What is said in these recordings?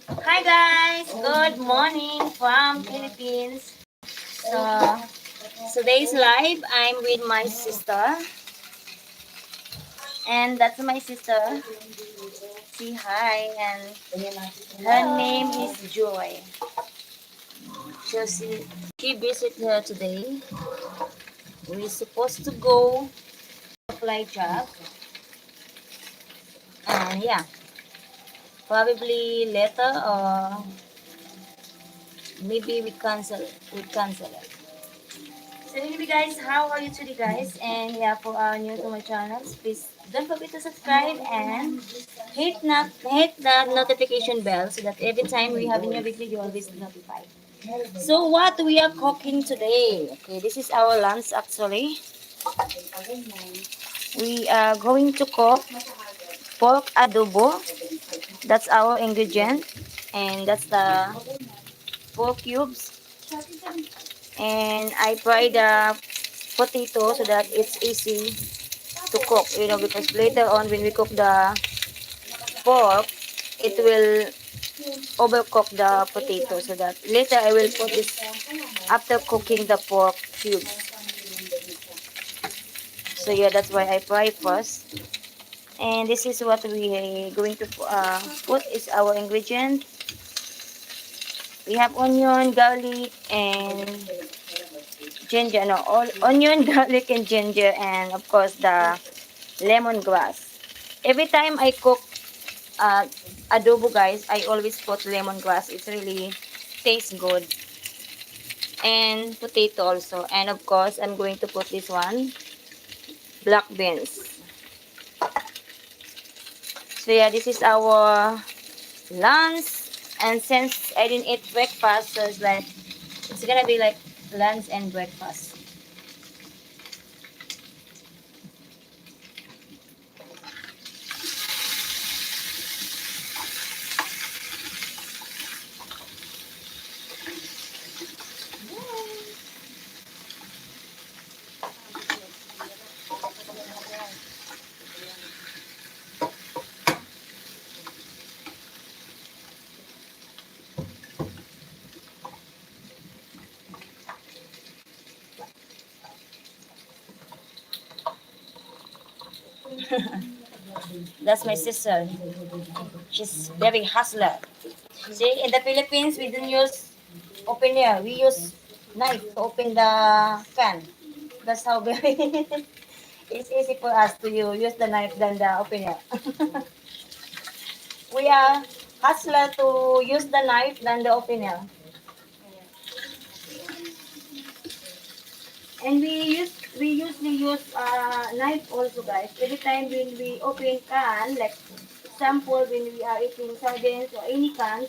Hi guys, good morning from Philippines. So today's live, I'm with my sister, and that's my sister. Say hi, and her name is Joy. So she visit here today. We're supposed to go fly job, and yeah, probably later or maybe we cancel it. So anyway guys, how are you today guys? And yeah, for our new to my channels, please don't forget to subscribe and hit the notification bell so that every time we have a new video, you always be notified. So what we are cooking today? Okay, this is our lunch actually. We are going to cook pork adobo. That's our ingredient, and that's the pork cubes. And I fry the potato so that it's easy to cook, because later on when we cook the pork, it will overcook the potato, so that later I will put this after cooking the pork cubes. So yeah, that's why I fry first. And this is what we are going to put is our ingredient. We have onion, garlic, and ginger. No, all onion, garlic, and ginger, and of course the lemongrass. Every time I cook uh, adobo guys, I always put lemongrass. It's really tastes good. And potato also. And of course, I'm going to put this one, black beans. So yeah, this is our lunch. And since I didn't eat breakfast, so it's gonna be like lunch and breakfast. That's my sister. She's very hustler. See, in the Philippines, we don't use opener. We use knife to open the can. That's how very it's easy for us to use the knife than the opener. We are hustler to use the knife than the opener. And we usually use knife also guys. Every time when we open can, like example when we are eating sardines or any cans,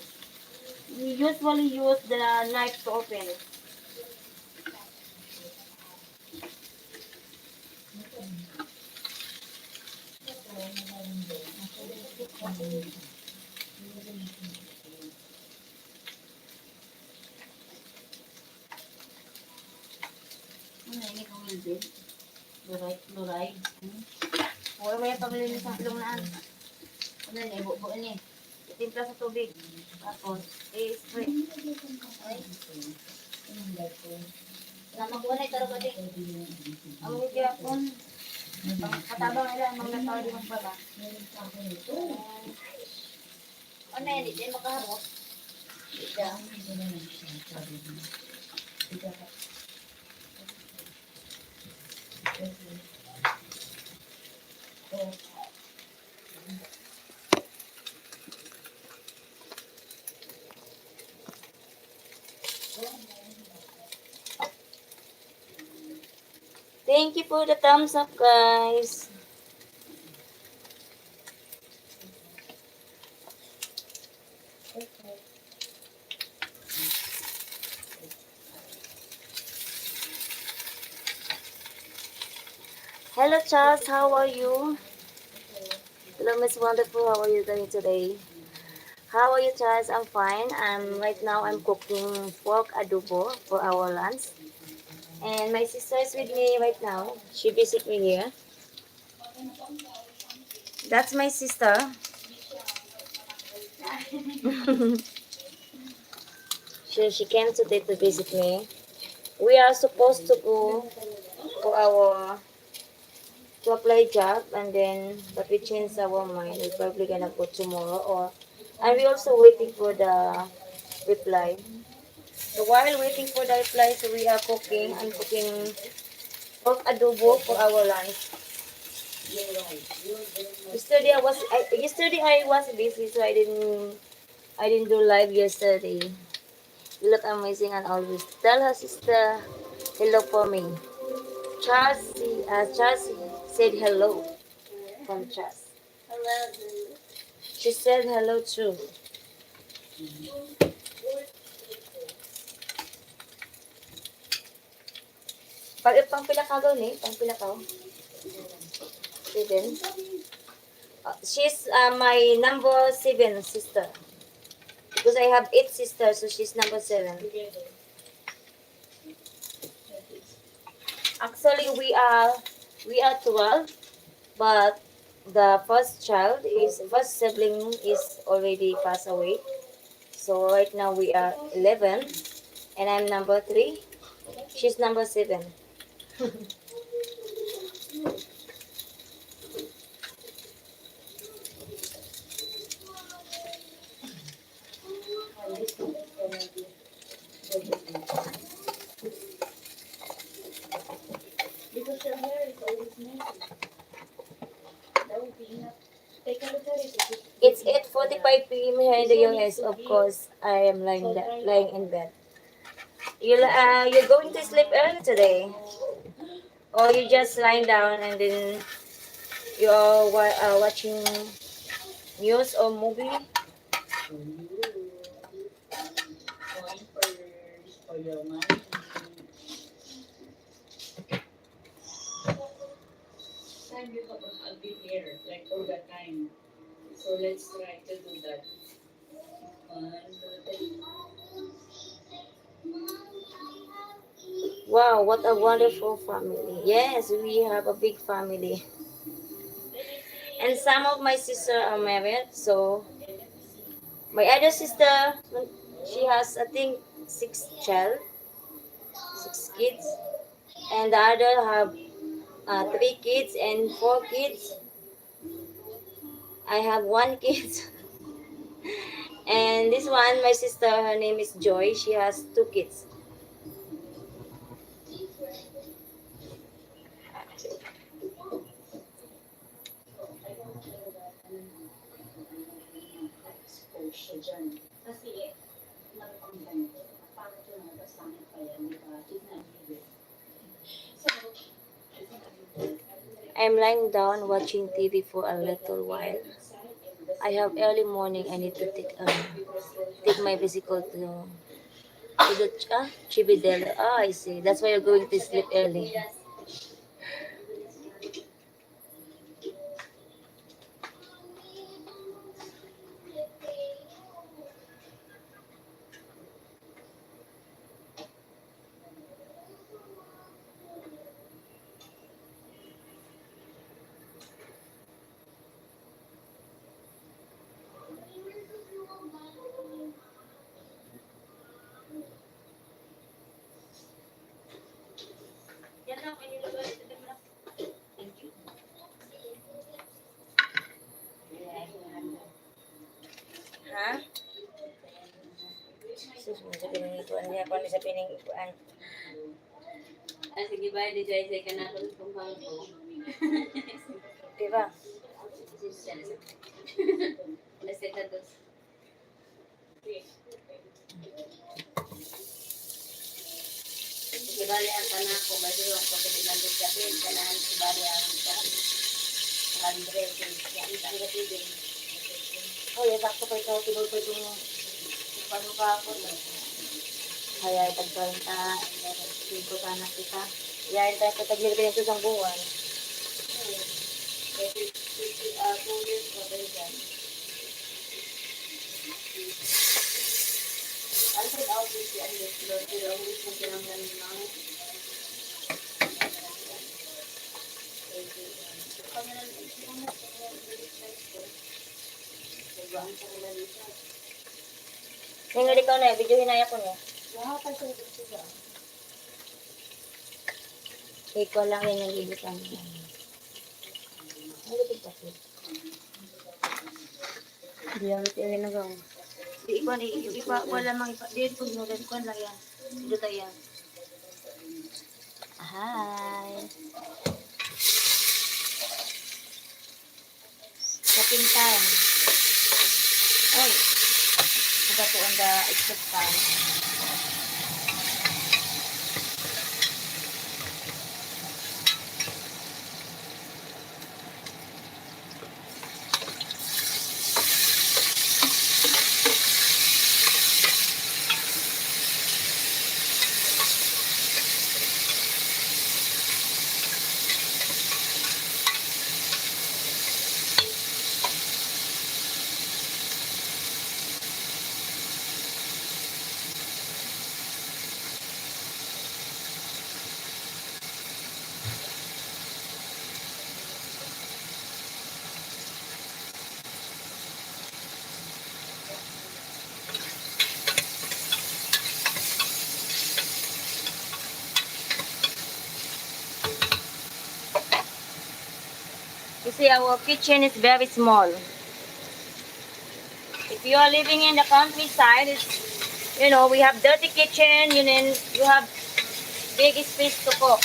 we usually use the knife to open it. Ano ini kang wilbid? Luray, luray. Huwag may paglinis ng ilungan. Ano ni, buo ni. Itimpla sa tubig. Tapos, i-spray. Ay, namagunay taro ba din? Ang hindi akong katabang nila, mga tao di magbaba. Ano yan, di makaharap. Thank you for the thumbs up, guys. Hello, Charles. How are you? Hello, Miss Wonderful. How are you doing today? How are you, Charles? I'm fine. Right now I'm cooking pork adobo for our lunch. And my sister is with me right now. She visit me here. That's my sister. She came today to visit me. We are supposed to go for our to apply job, and then but we changed our mind. We're probably gonna go tomorrow, or and we also waiting for the reply. So while waiting for the reply, so we are cooking and cooking pork adobo for our lunch. Yesterday I was busy, so I didn't do live yesterday. You look amazing and always tell her sister hello for me. Chelsea said hello from Chas. She said hello too. Pag pang pila ka daw ni, pang pila ka. Seven. She's my number seven sister. Because I have eight sisters, so she's number seven. Actually, we are 12, but the first sibling is already passed away. So right now we are 11, and I'm number three. She's number seven. Because your hair is always messy. That would be enough. Take a look at it. It's 8:45 p.m. here in the US. Of course, I am lying in bed. You're going to sleep early today, or you just lying down and then you're watching news or movie. Time you have an ugly hair, like all the time. So let's try to do that. One, two, three. Wow, what a wonderful family. Yes, we have a big family. And some of my sisters are married, so my other sister, she has, I think, six kids, and the other have three kids and four kids. I have one kid, and this one, my sister, her name is Joy. She has two kids. I'm lying down watching TV for a little while. I have early morning. I need to take my bicycle to the Chibidelo. Ah, I see. That's why you're going to sleep early. Ha? Sus, mo sa pinangituan niya. Kung ano sa pinangituan. Ah, sige ba? Di jay ka na kung bangko. Diba? Kibali ang tanak ko, ba doon ko kailangan kapit, kailangan kibali ang Andre, yan ang gatibin. Oh, ya, sakto pa ikaw, tibol pa itong paano ka ako. Kaya itagparin ka, siko ka na kita. Yan, tayo pataglir ka yung susang buwan. Kasi, 2 years pa tayo dyan. I said out with the end of the Lord, pero always mo pinanggan ng mga. Kami lang, ito mo na, ito mo, ito mo, ito mo, ito mo, Tingnan ikaw na, video hinaya ko niya. Ikaw lang yan yung ibitan. Hindi lang ito yung nagawa. Di iba, wala mang ipa. Dito, ginagawa lang yan. Dito yan. Hi. Cooking time. Oy. Kita po ang extra time. You see, our kitchen is very small. If you are living in the countryside, it's, you know, we have dirty kitchen, you have big space to cook.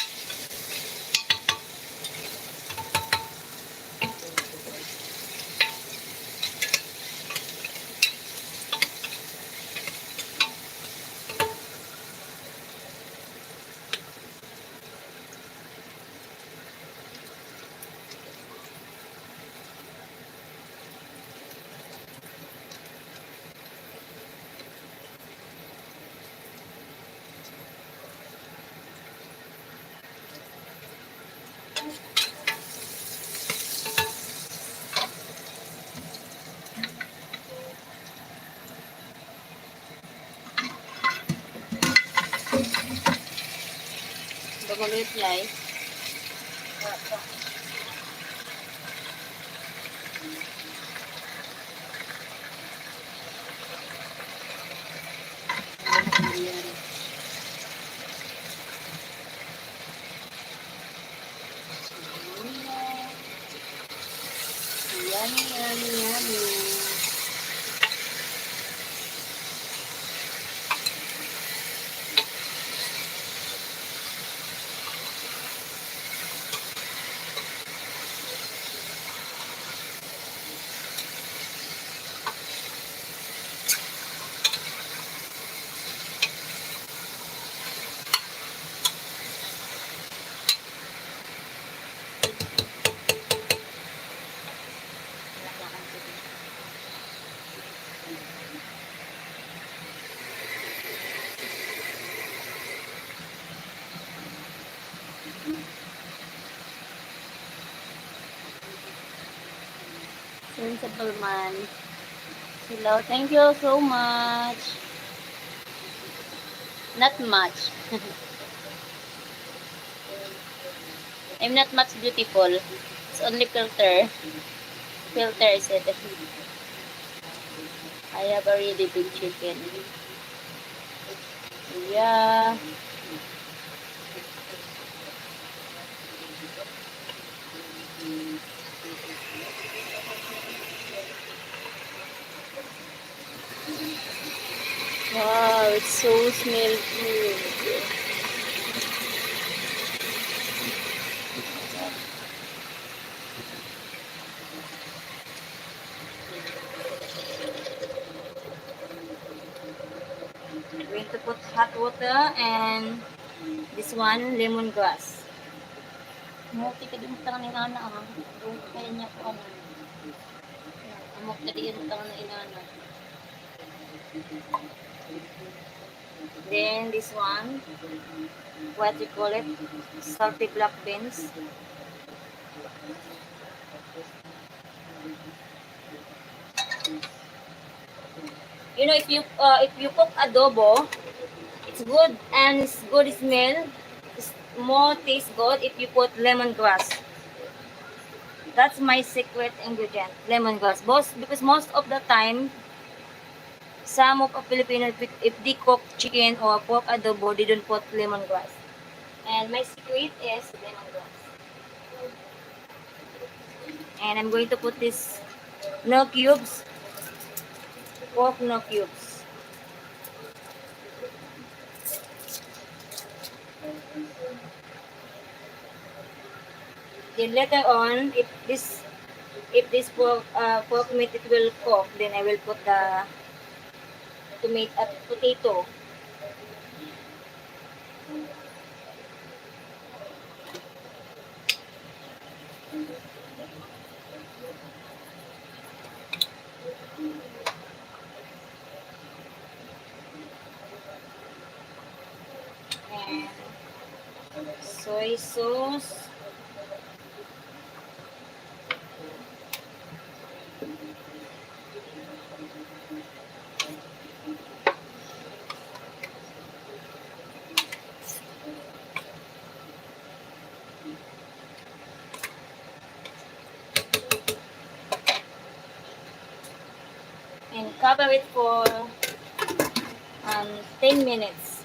Bagulit yay. Yummy, yummy, yummy. Sensible man. Hello, thank you so much. Not much. I'm not much beautiful. It's only filter. Filter is it. I have a really big chicken. Yeah. Wow, it's so smell good. I'm going to put hot water and this one, lemongrass. Muti ka din tangan ng inana ah. Kaya niya po ano. Amok na din tangan ng inana. Then this one, what you call it, salty black beans. You know, if you cook adobo, it's good and it's good smell. It's more taste good if you put lemongrass. That's my secret ingredient, lemongrass. Because most of the time, some of a Filipino, if they cook chicken or pork adobo, they don't put lemongrass. And my secret is lemongrass. And I'm going to put this no cubes, pork no cubes. Then later on, if this pork meat it will cook, then I will put the tomato potato. And soy sauce. And cover it for 10 minutes.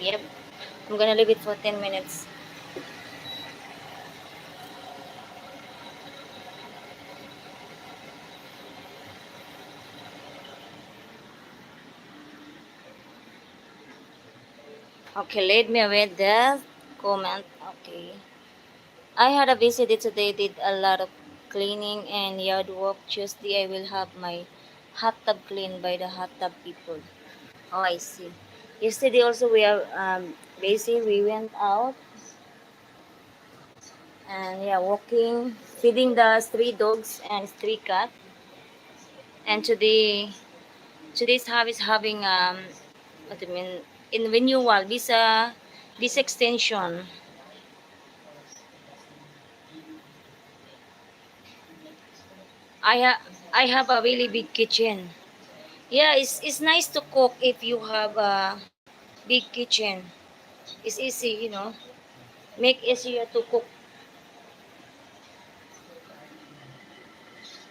Yep. I'm gonna leave it for 10 minutes. Okay, let me read the comment. Okay. I had a busy day today, did a lot of cleaning and yard work. Tuesday I will have my hot tub cleaned by the hot tub people. Oh, I see. Yesterday also we are busy. We went out and yeah, walking, feeding the three dogs and three cats. And today's hub is having what do you mean in renewal visa extension. I have a really big kitchen. Yeah, it's nice to cook if you have a big kitchen. It's easy, make easier to cook.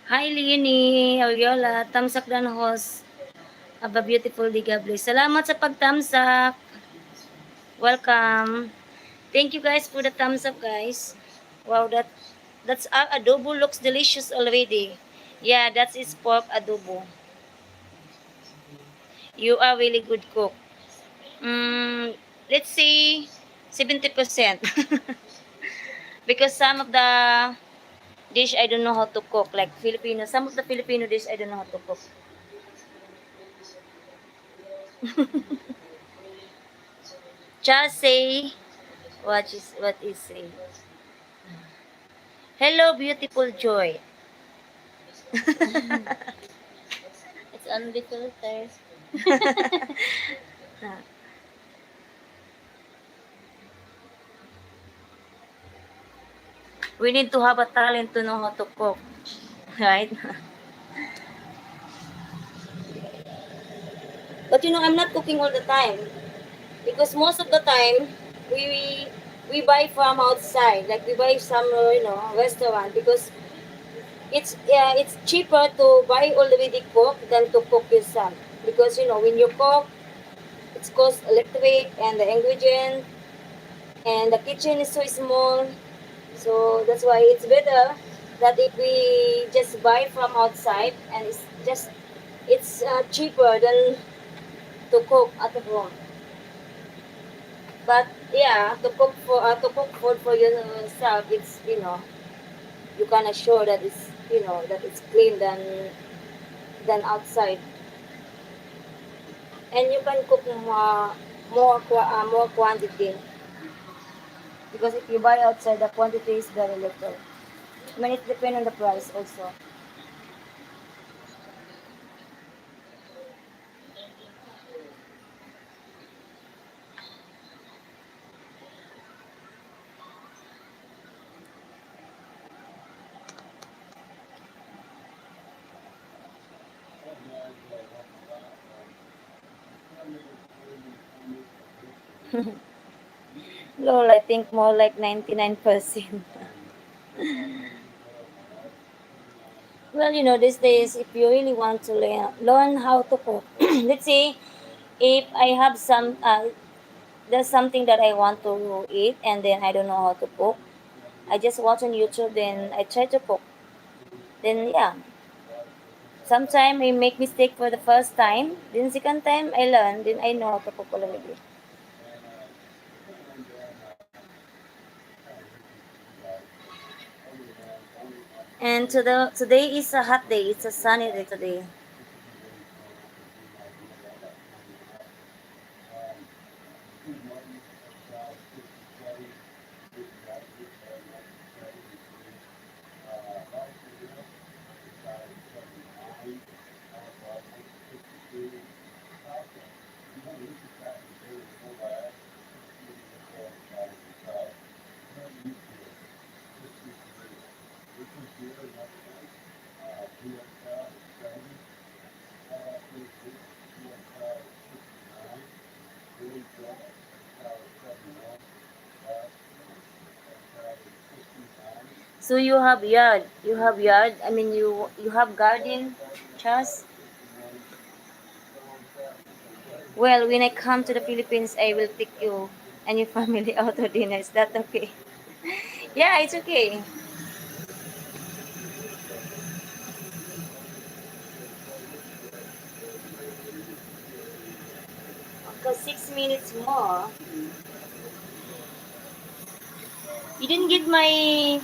Hi, Leonie, Ariola, tamsak dan host. Have a beautiful day, God bless. Salamat sa pagtamsak. Welcome. Thank you guys for the thumbs up, guys. Wow, that's adobo looks delicious already. Yeah, that is pork adobo. You are really good cook. Mm, let's say 70%. Because some of the dish I don't know how to cook, like Filipino. Some of the Filipino dish I don't know how to cook. Just say what is say. Hello, beautiful Joy. It's on the filters. We need to have a talent to know how to cook, right? But I'm not cooking all the time because most of the time we we buy from outside, like we buy some restaurant because it's cheaper to buy already cooked than to cook yourself because when you cook it's cost electric and the ingredient and the kitchen is so small, so that's why it's better that if we just buy from outside and it's cheaper than to cook at home. But yeah, to cook food for yourself, it's you can assure that it's clean than outside, and you can cook more quantity because if you buy outside, the quantity is very little. I mean, it depends on the price also. Lol, I think more like 99%. Well, these days, if you really want to learn how to cook, let's say if I have there's something that I want to eat and then I don't know how to cook, I just watch on YouTube, then I try to cook. Then yeah, sometimes I make mistake for the first time, then second time I learn, then I know how to cook already. And today is a hot day. It's a sunny day today. So you have yard. You have yard. I mean, you have garden, Chas. Well, when I come to the Philippines, I will take you and your family out to dinner. Is that okay? Yeah, it's okay. Because 6 minutes more. You didn't get my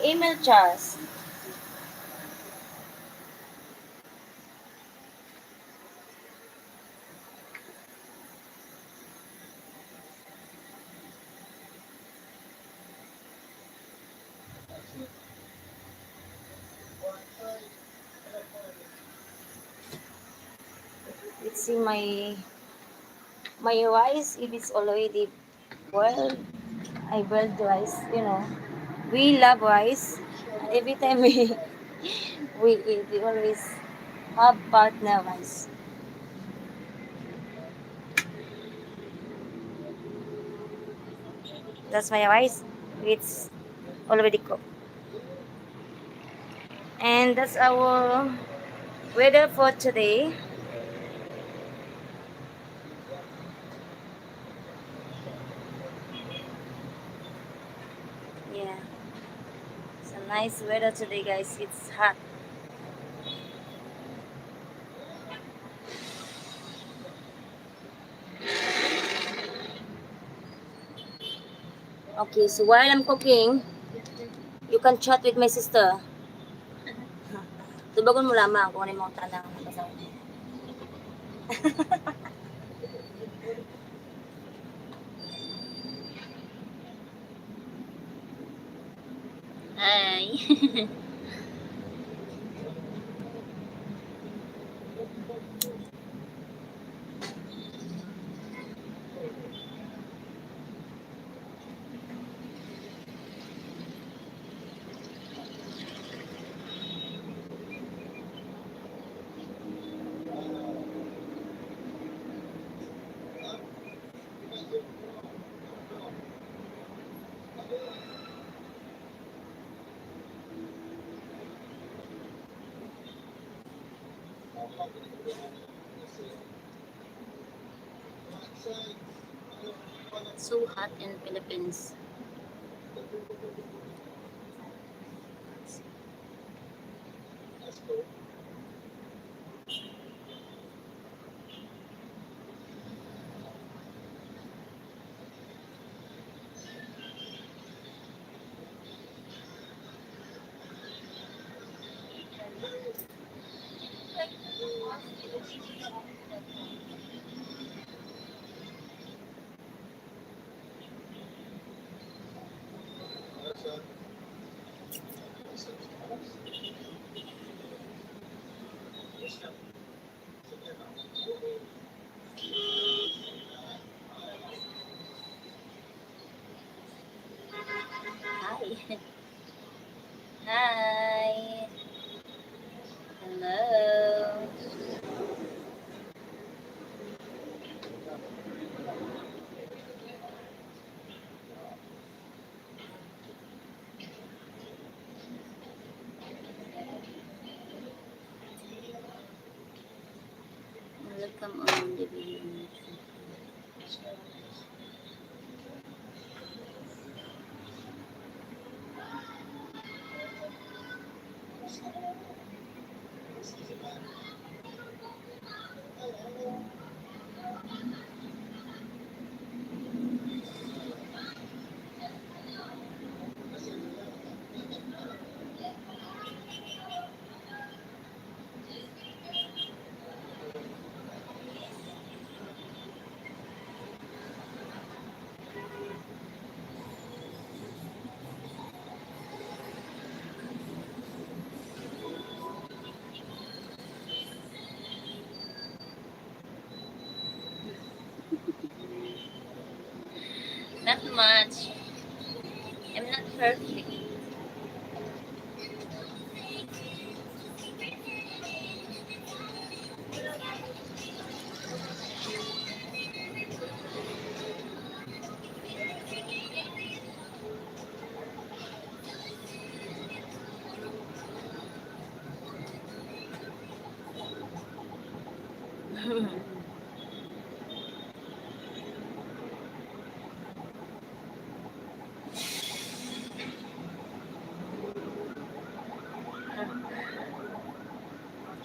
email, Chas. Let's see my rice. If it's already boiled, I boiled the rice. We love rice. Every time we eat, we always have partner rice. That's my rice. It's already cooked. And that's our weather for today. Yeah, it's a nice weather today, guys. It's hot. Okay, so while I'm cooking, you can chat with my sister. Tubagon mo lamang kung ano yung mga tanang nabasa ko. Hi. So hot in Philippines. Hi. Hi. Hello. come on the video on YouTube. Not much. I'm not perfect.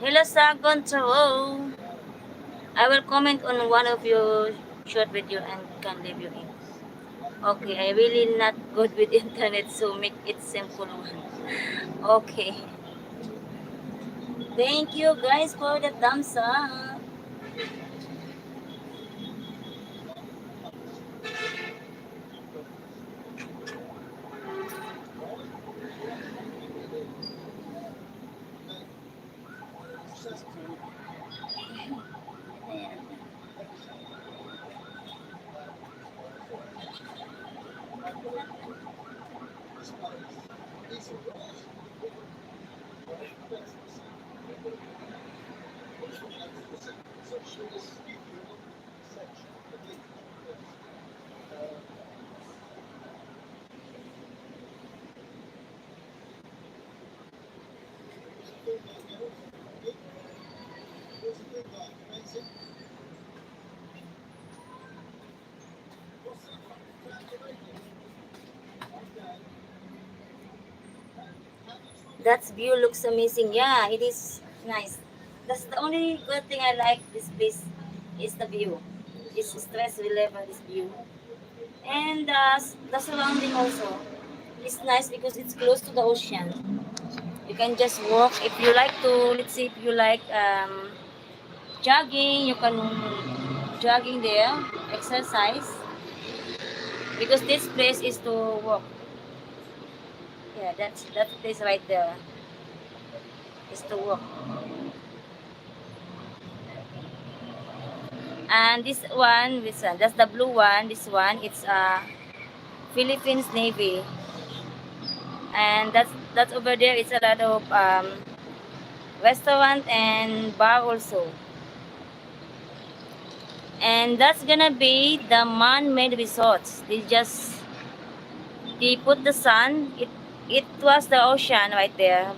Hello, Sagon Chao. I will comment on one of your short video and can leave you in. Okay, I really not good with internet, so make it simple one. Okay. Thank you guys for the thumbs up. Ayan. That view looks amazing. Yeah, it is nice. That's the only good thing I like this place is the view. It's stress reliever, this view. And the surrounding also is nice because it's close to the ocean. You can just walk. If you like to, let's say if you like jogging, you can jogging there, exercise. Because this place is to walk. Yeah, that's that place right there is to walk. And this one, that's the blue one. This one, it's Philippines Navy, and that's over there. It's a lot of restaurant and bar also. And that's gonna be the man-made resorts. They put the sun. It was the ocean right there,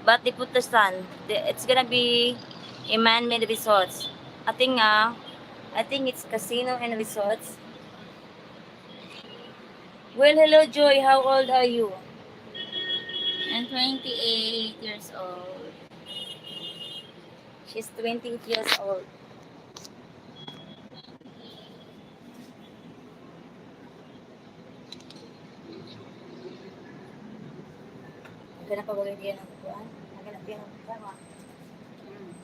but they put the sun. It's gonna be a man-made resorts. I think I think it's casino and resorts. Well, hello Joy. How old are you? I'm 28 years old. She's 28 years old. Maghanap pa ba yan ng kuwan? Maghanap yan ng kuwan. Mm.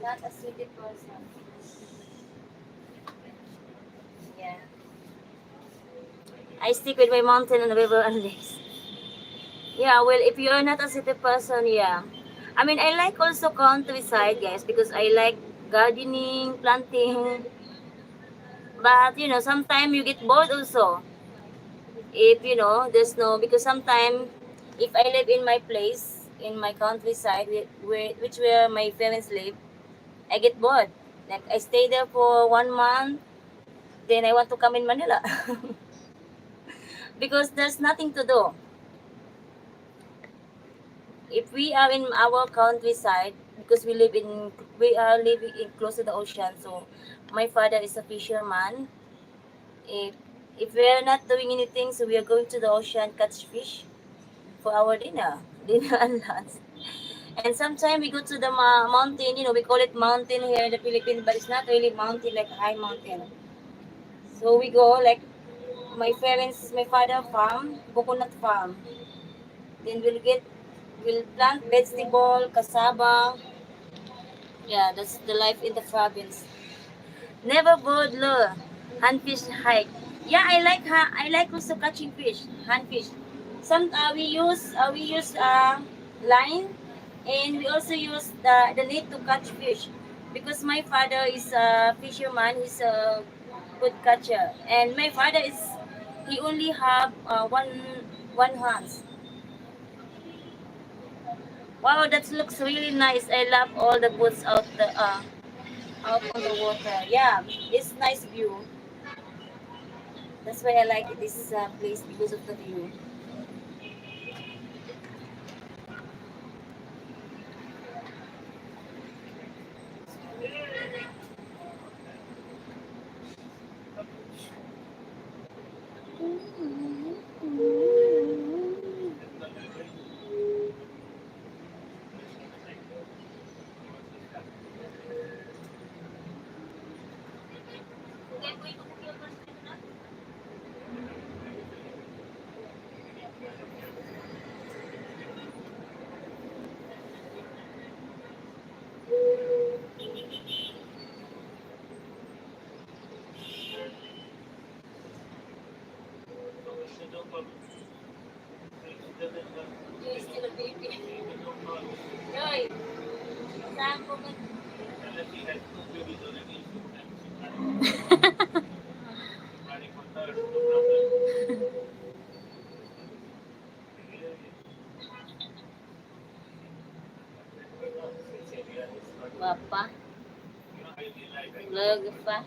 Not a city person. I stick with my mountain and river and lakes. Yeah, well, if you are not a city person, yeah. I mean, I like also countryside, guys, because I like gardening, planting. But, sometimes you get bored also. If, there's no, because sometimes if I live in my place, in my countryside, which where my parents live, I get bored. Like, I stay there for 1 month, then I want to come in Manila. Because there's nothing to do. If we are in our countryside, because we are living in close to the ocean, so my father is a fisherman. If if we are not doing anything, so we are going to the ocean catch fish for our dinner, dinner and lunch. And sometimes we go to the mountain. We call it mountain here in the Philippines, but it's not really mountain like a high mountain. So we go like my father farm, coconut farm. Then we'll plant vegetable, cassava. Yeah, that's the life in the province. Never board lure. Handfish hike. Yeah, I like also catching fish, handfish. Some we use line, and we also use the net to catch fish, because my father is a fisherman. He's a good catcher, and my father is he only have one hands. Wow, that looks really nice. I love all the boats out on the water. Yeah, it's nice view. That's why I like this place because of the view. You're still a baby. Joy, saan po ba? Papa, vlog pa.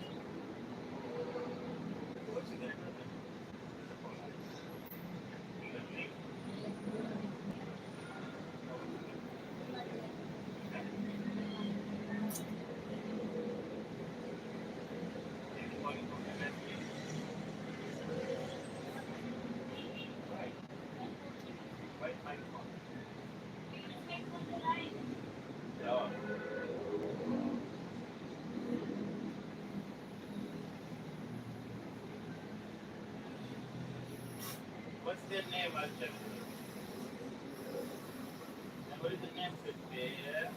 What's their name, Alter? What is the name, Sophia?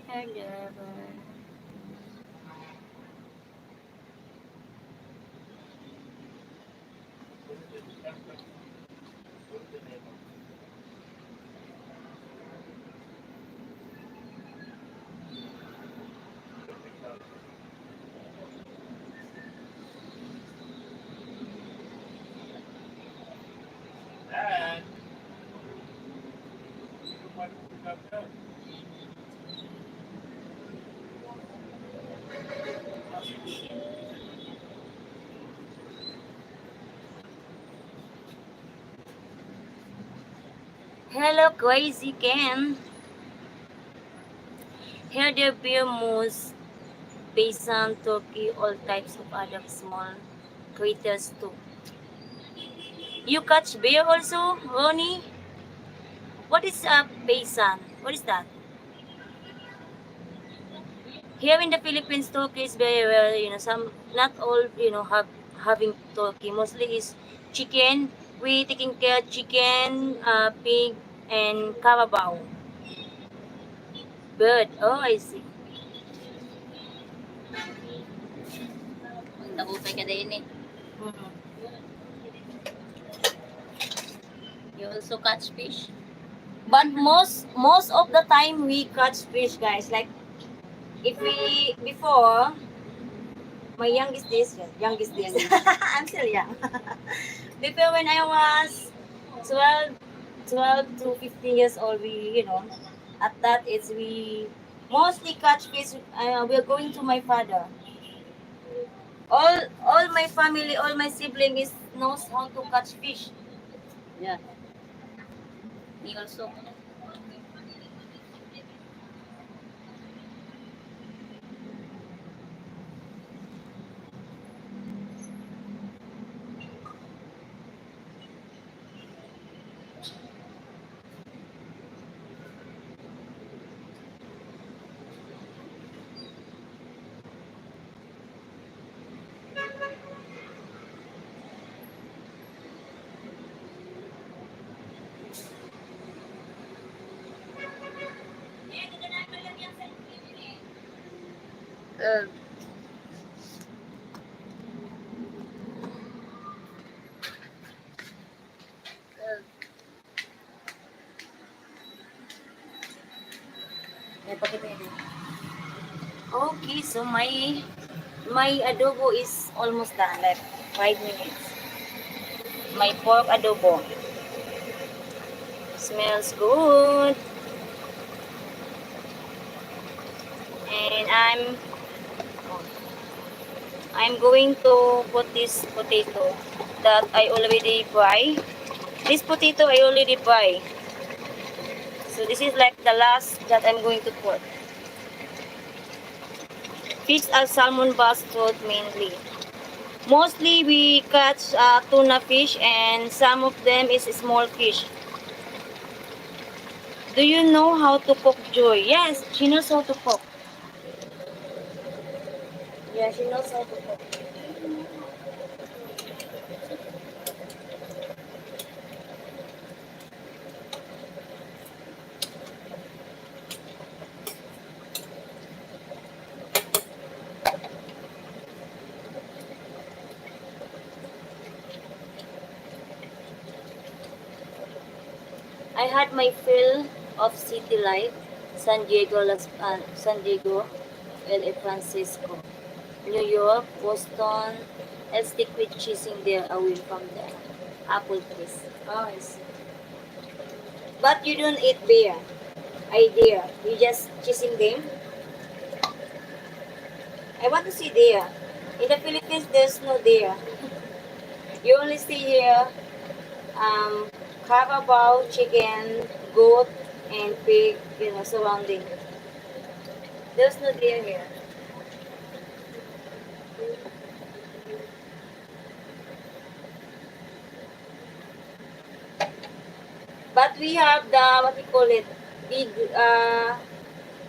Hello. Dad. Hello, Crazy Ken. Here there bear moose, bison, turkey, all types of other small critters too. You catch bear also, Ronnie? What is a bison? What is that? Here in the Philippines, turkey is very rare. Some not all have having turkey. Mostly is chicken. We taking care chicken, pig, and carabao. bird. Oh, I see. Nagupay ka din eh. Mm. You also catch fish? But most of the time we catch fish, guys. Like if we before my youngest days. I'm still young. Before when I was 12, 12 to 15 years old, at that age we mostly catch fish. We're going to my father. All my family, all my siblings knows how to catch fish. Yeah. Me also. Uh, uh, May pakita yun. Okay, so my adobo is almost done. Like 5 minutes. My pork adobo smells good, and I'm going to put this potato that I already buy. This potato I already buy. So this is like the last that I'm going to put. Fish are salmon bass trout mainly. Mostly we catch tuna fish and some of them is small fish. Do you know how to cook Joy? Yes, she knows how to cook. Yeah, she knows how to cook. I had my fill of city life, San Diego, LA Francisco, New York, Boston. I'll stick with chasing there away from the apple trees. Oh, I see. But you don't eat beer. Idea. You just chasing them. I want to see deer. In the Philippines, there's no deer. You only see here carabao, chicken, goat, and pig, surrounding. There's no deer here. But we have the, what we call it, big,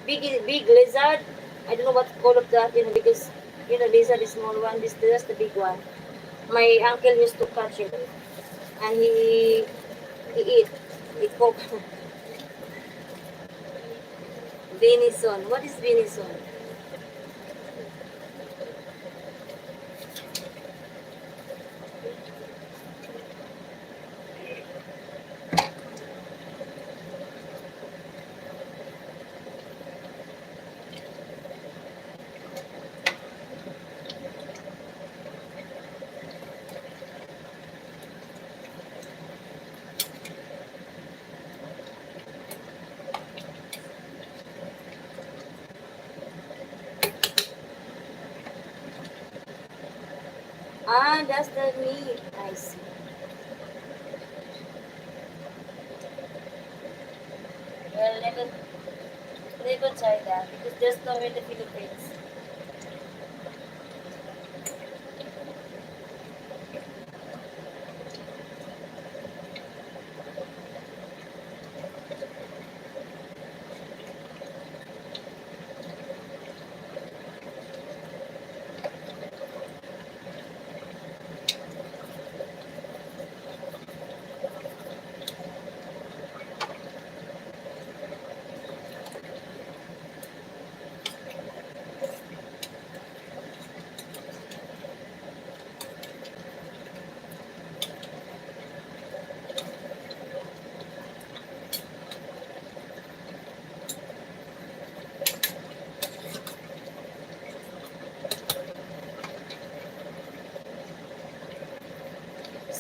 big lizard. I don't know what to call of that, because, lizard is small one. This the big one. My uncle used to catch it, and he eat. He cook. Venison. What is venison? Ah, that's the meat. I see. Well, never try that because there's no in the Philippines.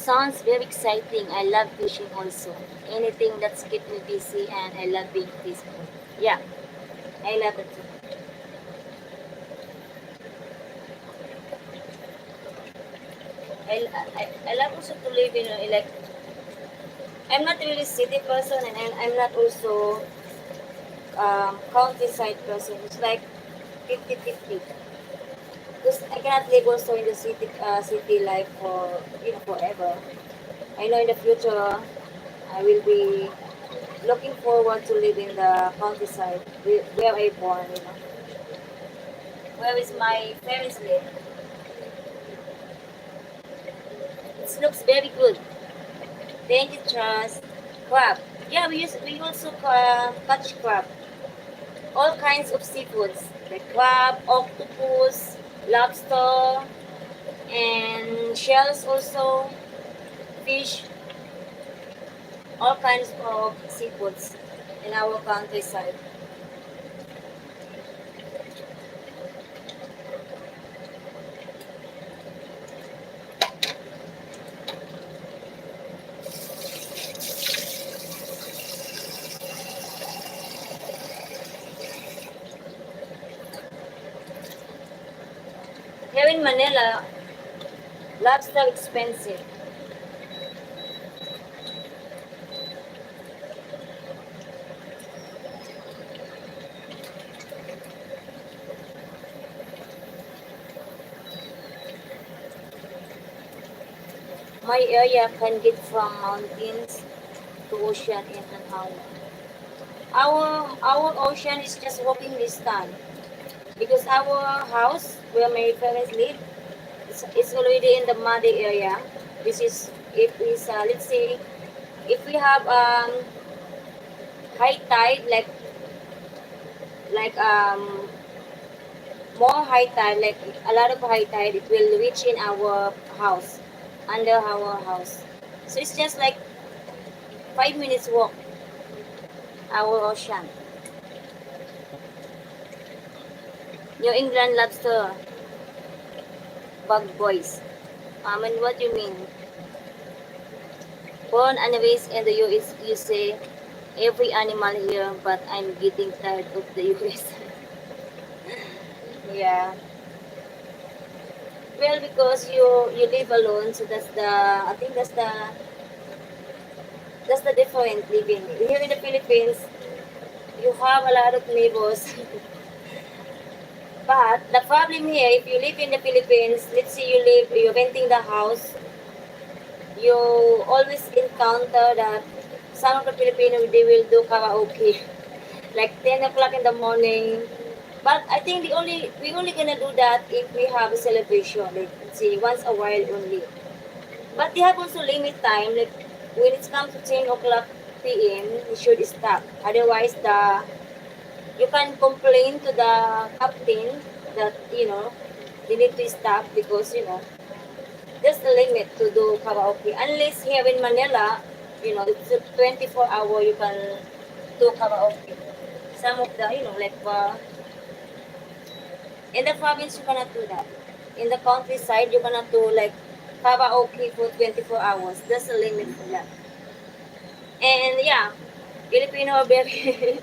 sounds very exciting. I love fishing also. Anything that's keep me busy and I love being peaceful. Yeah, I love it too. I love also to live in like I'm not really city person and I'm not also countryside person. It's like 50-50. Because I cannot live also in the city life for forever. I know in the future I will be looking forward to live in the countryside where I born. Where is my parents live? It looks very good. Thank you, Trust. Crab. Yeah, we also catch crab. All kinds of seafoods like crab, octopus, lobster, and shells also, fish, all kinds of seafoods in our countryside. Here in Manila, lobster expensive. My area can get from mountains to ocean in an hour. Our ocean is just walking distance because our house where my parents live it's already in the muddy area. This is if is let's say if we have high tide like more high tide like a lot of high tide it will reach in our house under our house. So it's just like 5 minutes walk our ocean. New England lobster, bug boys. And what you mean? Born and raised in the US, you say every animal here, but I'm getting tired of the US. Yeah. Well, because you live alone, so I think that's the different living. Here in the Philippines, you have a lot of neighbors. But the problem here, if you live in the Philippines, let's say you're renting the house, you always encounter that some of the Filipino they will do karaoke like 10 o'clock in the morning. But I think we only gonna do that if we have a celebration, like let's say once a while only. But they have also limit time, like when it comes to 10 o'clock p.m. you should stop. Otherwise you can complain to the captain that they need to stop because there's a limit to do karaoke. Unless here in Manila, it's a 24-hour you can do karaoke. Some of the, like in the province you cannot do that. In the countryside you cannot do like karaoke for 24 hours. There's a limit for that. And yeah, Filipino are very,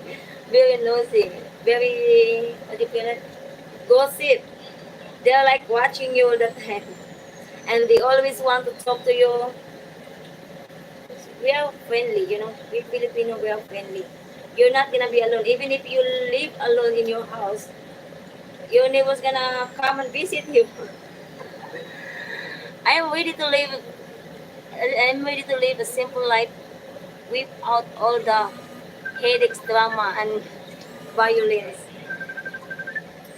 very nosy, very, what do you call it, gossip. They're like watching you all the time. And they always want to talk to you. We are friendly, we Filipino, we are friendly. You're not gonna be alone. Even if you live alone in your house, your neighbor's gonna come and visit you. I'm ready to live. I'm ready to live a simple life without all the headaches, drama, and violence.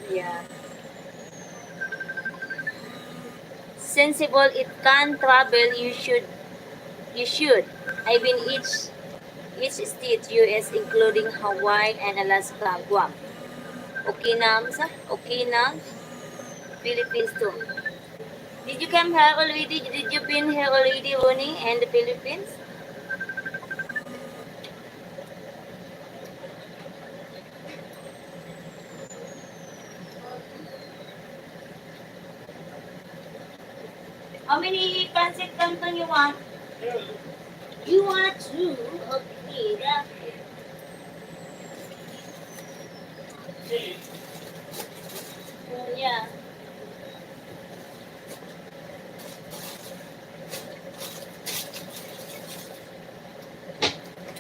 Yeah. Sensible, it can travel. You should. I've been each state US including Hawaii and Alaska, Guam. Okinawa, Philippines too. Did you come here already? Did you been here already, Ronnie, and the Philippines? How many pancit canton you want? You want two? Okay, that's it. Yeah.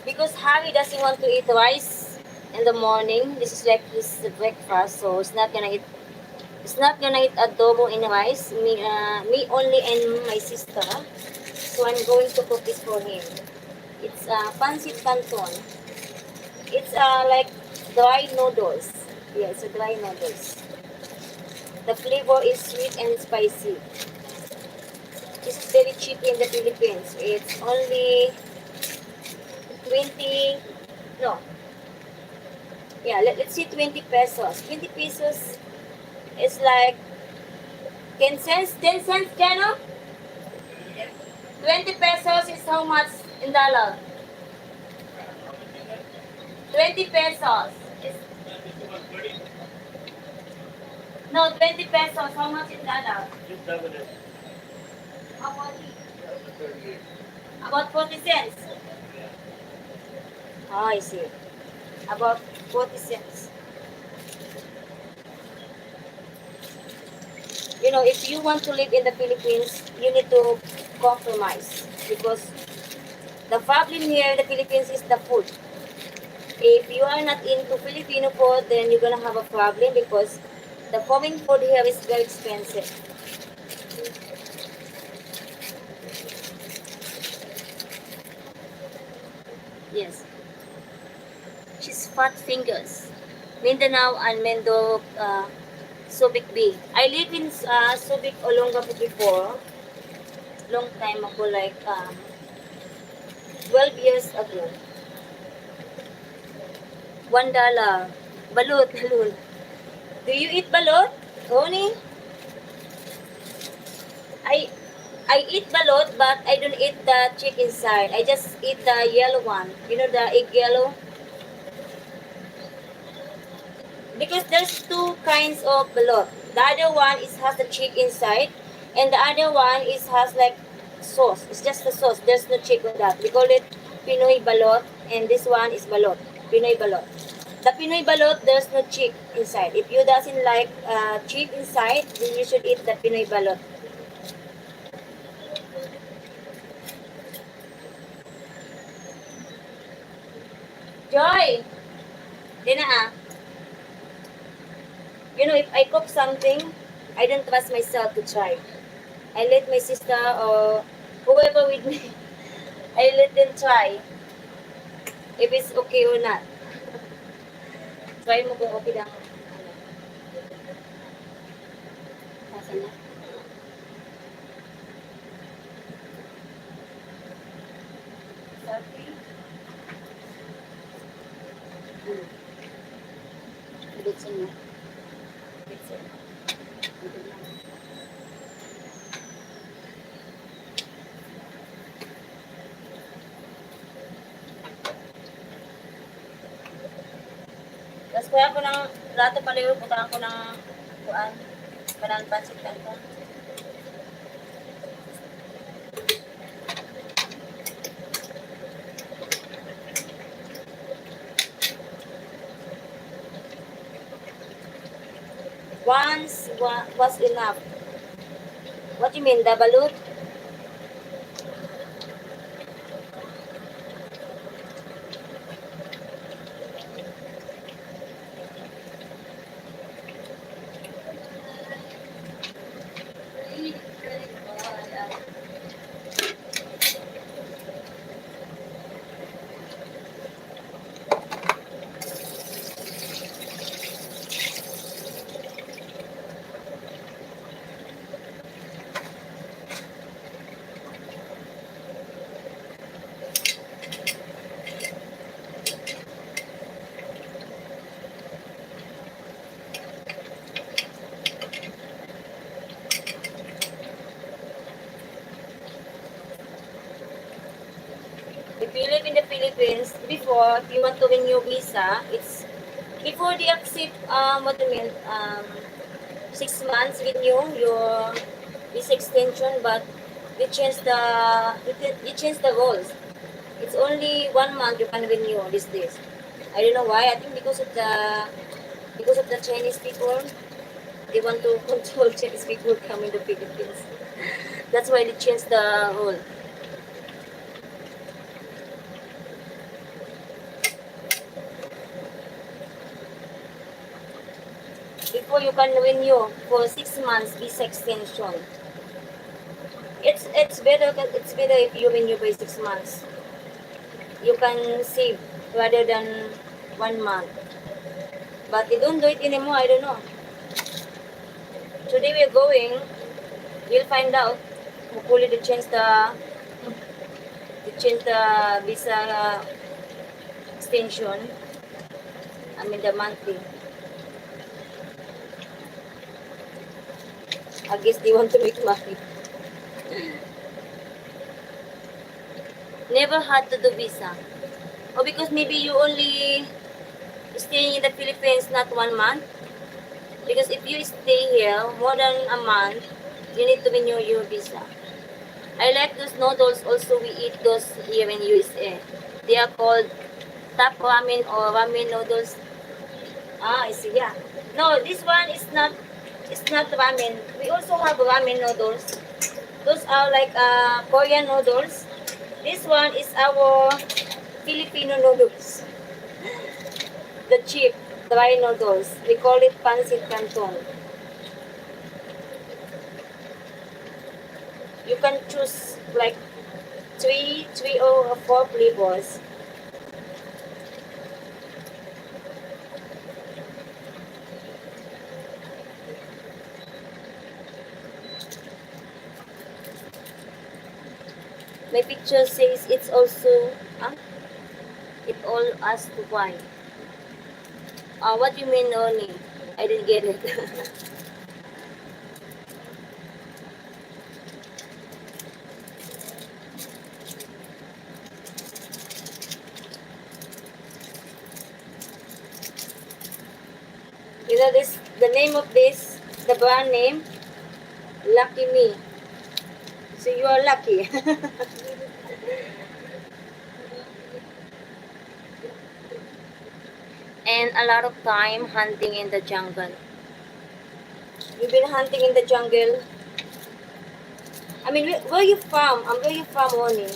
Because Harry doesn't want to eat rice in the morning. This is like his breakfast, so it's not gonna eat. It's not gonna eat adobo in rice. Me only and my sister. So I'm going to cook this for him. It's pancit canton. It's like dry noodles. Yeah, it's a dry noodles. The flavor is sweet and spicy. This is very cheap in the Philippines. It's only 20, no, yeah, let's see 20 pesos. 20 pesos is like 10 cents, 10 cents, Jano? 20 pesos is how much in dollar? 20 pesos. Is, no, 20 pesos, how much in dollar? Just double it. How much? 38. About 40 cents. Oh, I see. About 40 cents. You know, if you want to live in the Philippines, you need to compromise because the problem here in the Philippines is the food. If you are not into Filipino food, then you're gonna have a problem because the foreign food here is very expensive. Yes. She's fat fingers. Mindanao and Mendo, Subic B. I live in Subic, Olongapo before. Long time ago, like 12 years ago. $1. Balut, balut. Do you eat balut, Tony? I I eat balut, but I don't eat the chick inside. I just eat the yellow one. You know the egg yellow? Because there's two kinds of balut. The other one is has the chick inside, and the other one is has like sauce. It's just the sauce. There's no chick with that. We call it Pinoy balot, and this one is balot. Pinoy balot. The Pinoy balot, there's no chick inside. If you doesn't like chick inside, then you should eat the Pinoy balot. Joy! Dina You know, if I cook something, I don't trust myself to try. I let my sister or whoever with me, I let them try if it's okay or not. Try mo kung okay lang. Ano, nasa na? Sabi? Hmm. Bitsin mo. Bitsin. Ito lang. Tapos kuha ko ng plato pala butaan ko ng kuan, kanang pancit canton. Once was enough. What you mean, the balut? If you live in the Philippines, before, if you want to renew visa, it's, before they accept, what do you mean, 6 months renew your visa extension, but you change the rules. It's only 1 month you can renew these days. I don't know why. I think because of the Chinese people, they want to control Chinese people coming to Philippines. That's why they changed the rule. Before you can renew for 6 months visa extension. It's better if you renew by 6 months. You can save rather than 1 month. But they don't do it anymore. I don't know. Today we're going. We'll find out. Hopefully they change the visa extension. I mean the monthly. I guess they want to make money. Never had to do visa. Or because maybe you only staying in the Philippines not 1 month. Because if you stay here more than a month, you need to renew your visa. I like those noodles also we eat those here in USA. They are called tap ramen or ramen noodles. Ah, I see, yeah. No, this one is not, it's not ramen. We also have ramen noodles. Those are like Korean noodles. This one is our Filipino noodles. The cheap dry noodles. We call it pancit canton. You can choose like three or four flavors. My picture says it's also, it all us to buy. What do you mean, Noni? I didn't get it. You know this, the name of this, the brand name, Lucky Me. So you are lucky. And a lot of time hunting in the jungle. You've been hunting in the jungle. I mean, where you from? Where you from, Oni?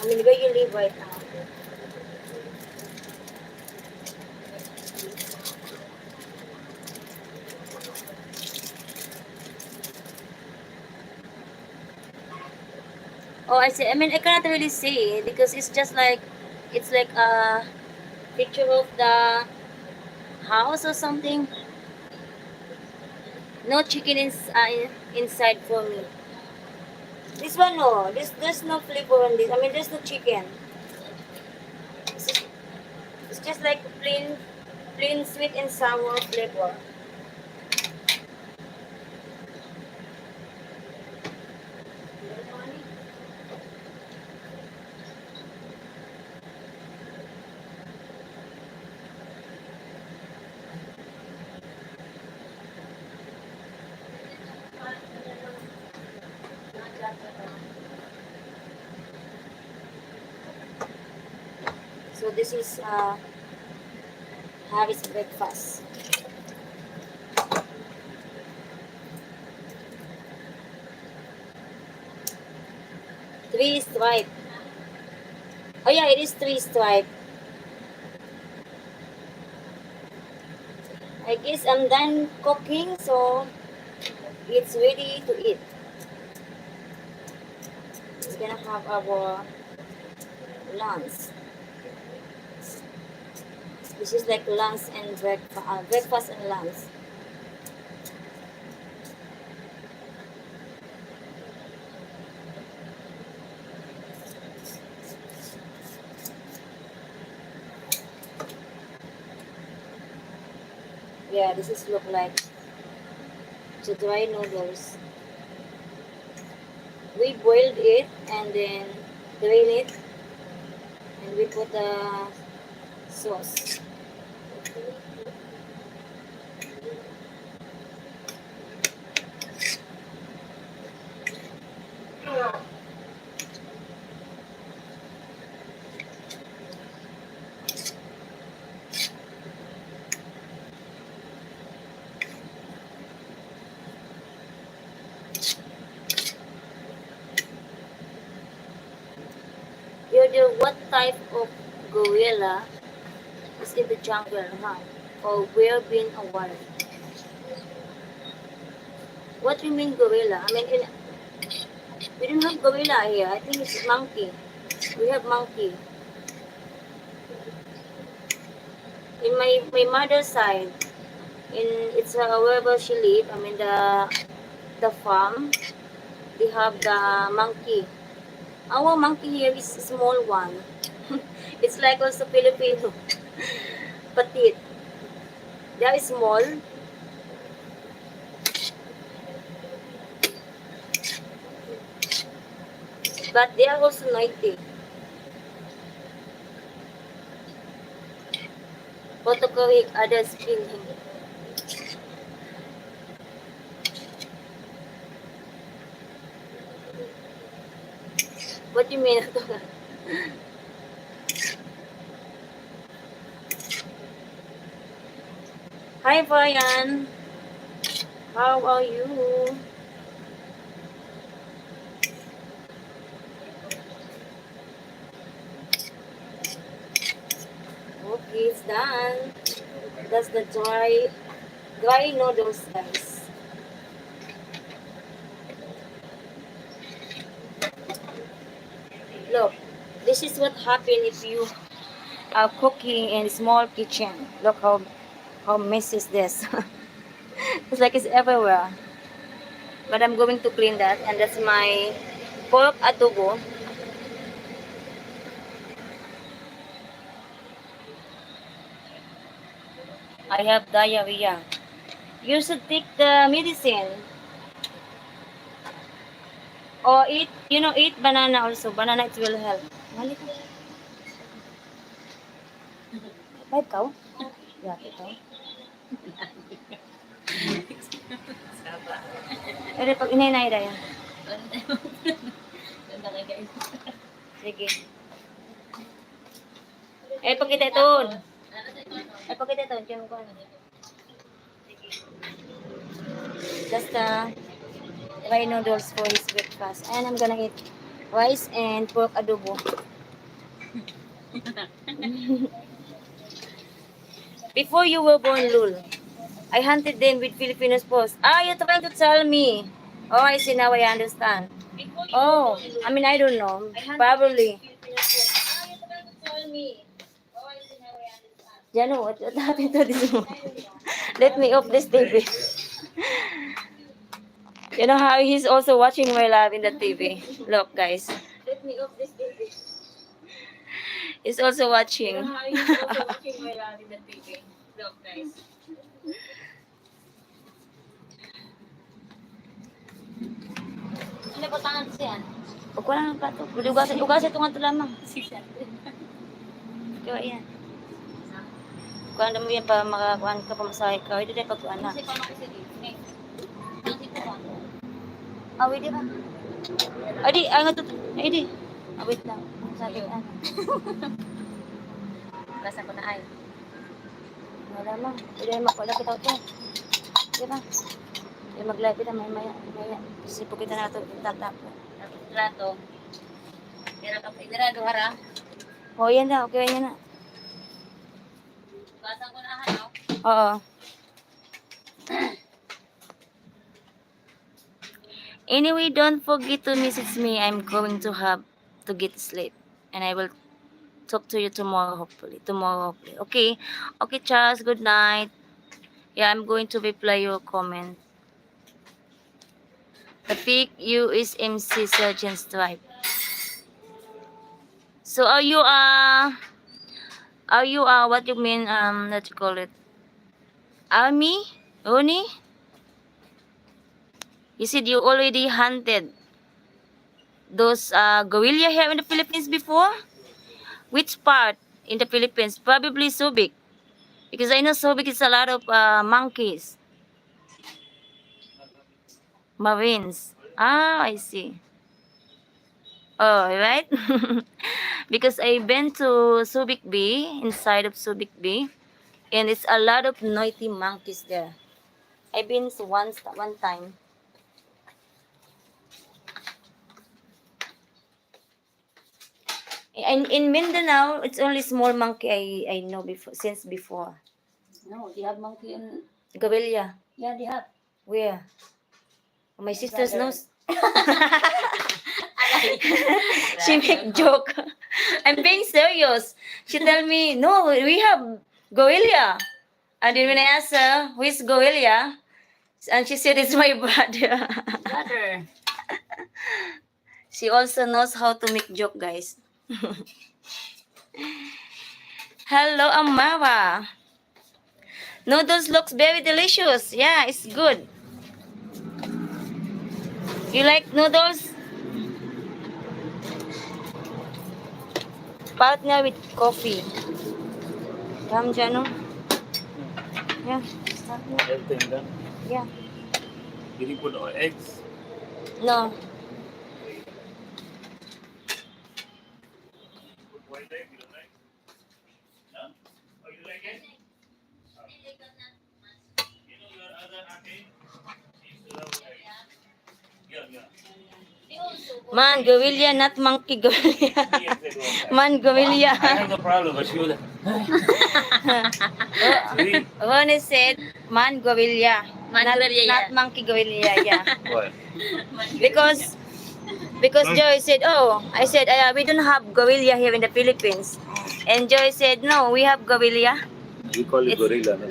I mean, where you live right now? Oh, I see. I mean, I cannot really say because it's like a picture of the house or something. No chicken inside for me. This one, no. There's no flavor on this. I mean, there's no chicken. It's it's just like plain sweet and sour flavor. So this is Harry's breakfast. Three stripe. Oh yeah, it is three stripe. I guess I'm done cooking, so it's ready to eat. It's gonna have our lunch. This is like lunch and breakfast and lunch. Yeah, this is look like the dry noodles. We boiled it and then drain it and we put the sauce. type of gorilla is in the jungle, huh? Or were being awarded. What do you mean gorilla? I mean, we don't have gorilla here. I think it's monkey. We have monkey. In my mother's side, in it's wherever she live. I mean the farm. They have the monkey. Our monkey here is a small one. It's like also Filipino. Petite. They are small. But they are also noisy. Autocorrect others kill him. What do you mean? Hi, Brian. How are you? Okay, it's done. That's the dry noodles, guys. Look, this is what happens if you are cooking in a small kitchen. Look how messy is this. It's like it's everywhere. But I'm going to clean that, and that's my pork adobo. I have diarrhea. You should take the medicine or eat banana also. Banana it will help. Mali ka. Five ka? Yeah, ito. Ere, pag inay-inay na yan. Sige. Eh, pag kita ito. Pag kita ito. Kaya mo ko ano. Just dry noodles for his breakfast. And I'm gonna eat rice and pork adobo. Before you were born, Lul, I hunted them with Filipinos post. Ah, you're trying to tell me. Oh, I see now. I understand. Oh, I mean, I don't know. Probably. Jano, what happened to this one? Let me off this TV. You know how he's also watching my live in the TV. Look, guys. Let me off this TV. He's also watching. You know how he's also watching my live in the TV. Look, guys. Ano ba tangan siya? Huwag ko lang ng plato. Ugasan ito nga ito lamang. Kaya yan. Kuhaan mo yan para makakuhaan ka, pamasahe ka. Hindi tayo pagkuhaan na. Awi di ba? Adi, ang ito. Ay di. Awit lang. Sabi ko ano. Ugasan ko na ay. Wala lang. Hindi na makuha kita ito. Di ba? Yung mag-live kita, maya. Sipo kita na ito, tatapo. Plato. Inira duhara. O, yan na. Okay, yan na. Basan ko na no? Oo. Anyway, don't forget to message me. I'm going to have to get sleep. And I will talk to you tomorrow, hopefully. Okay? Okay, Charles. Good night. Yeah, I'm going to reply your comment. The fake you is MC Surgeon Stripe. So are you what you mean what you call it? Army? Oni? You said you already hunted those gorilla here in the Philippines before? Which part in the Philippines? Probably Subic. Because I know Subic is a lot of monkeys. Marines. Ah, I see. Oh, right? Because I've been to Subic Bay, inside of Subic Bay, and it's a lot of noisy monkeys there. I've been one time. In Mindanao, it's only small monkey I know before since before. No, they have monkey in... Gavilia. Yeah, they have. Where? My sister's brother. nose. She make joke. I'm being serious. She tell me, no, we have Goelia. And then when I asked her, who is Goelia? And she said, it's my brother. Brother. She also knows how to make joke, guys. Hello, Amara. Noodles looks very delicious. Yeah, it's good. You like noodles? Partner with coffee. Come, Jano. Yeah. Everything done. Yeah. Did you put eggs? No. Put white egg, you don't like? No? Oh, you like it? Oh. You know your other auntie? She used to love egg. Yeah, yeah. Man, Gavilia, not monkey Gavilia. Yes, they do all that. Man, Gavilia. I have no problem, but she was like, see? Ronnie said, man, Gavilia. Man, not, Gavilia, not yeah. monkey Gavilia, yeah. What? Because Joy said, oh, I said, we don't have Gavilia here in the Philippines. And Joy said, no, we have Gavilia. We call it It's- gorilla, no?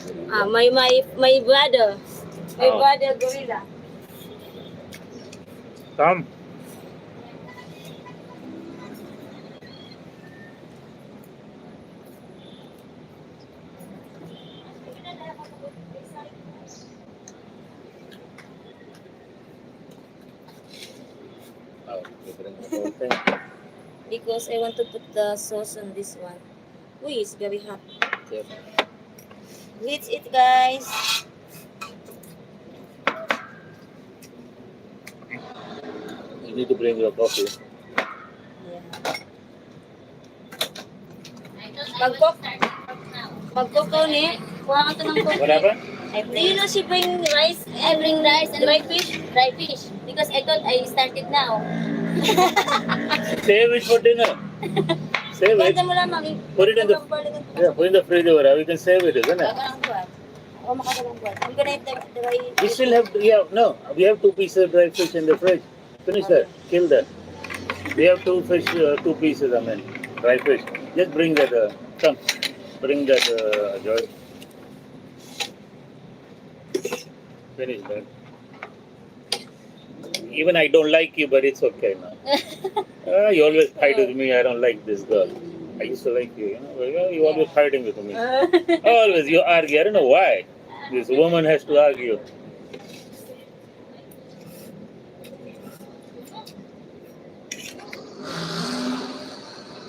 My brother. My Oh. brother gorilla. Come. Oh, you bring the whole thing. Because I want to put the sauce on this one. Uy, it's very hot. Yes. Let's eat, guys. You need to bring your coffee. Yeah. Pag-coco ni, kuha ka to ng coffee. What happened? Do you know she bring rice? I bring rice and dry fish. Dry fish. Because I thought I started now. Save it for dinner. Save it. Kaya mo lamang. Put it in the yeah, put in the fridge over. We can save it, isn't it? Ang buwan. I'm gonna eat the rice. We still have no. We have 2 pieces of dry fish in the fridge. Finish that. Kill that. We have 2 fish, 2 pieces. I mean, dry fish. Just bring that. Come, bring that, Joy. Finish that. Even I don't like you, but it's okay now. You always fight with me. I don't like this girl. I used to like you. You know, you always fighting with me. Always you argue. I don't know why. This woman has to argue.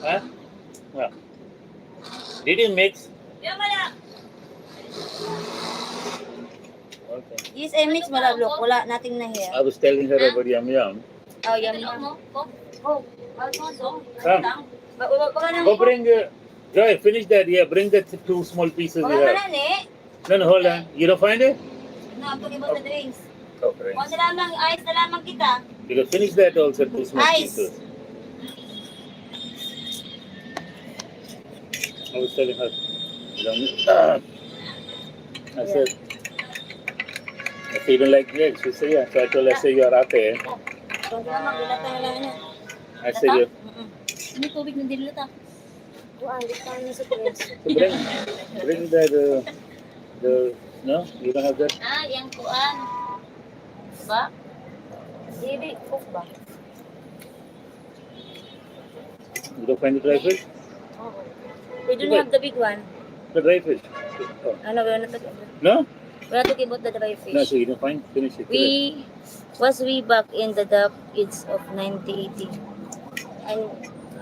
Huh? Yeah. Did you mix? Okay. Yes, I mix malab. Look, wala nothing na here. I was telling her about yum yum. Oh, yum yum. Come. Go bring. Joy, finish that. Yeah, bring the 2 small pieces Wala you ka have. na ni. No, hold on. You don't find it? No, I'm talking about the drinks. Okay. Kung na lamang, ayos na lamang kita. You can finish that also, 2 small Ice. pieces. I was telling her, you know, I said, if you don't like eggs, she said, yeah. So I told her, I said, you are ate. Kung na lamang, dilata na lang na. I said, you. Hindi tubig na dilata. Kuhaan, dito na sa fridge. So bring that, no, you don't have that? Yang kuan. Ba? Hindi, cook ba? You don't find the dry fish? We don't have the big one. The dry fish. Oh. Ano, we're not No? talking about the dry fish. No, so you don't find, finish it. We was way back in the dark age of 1980. And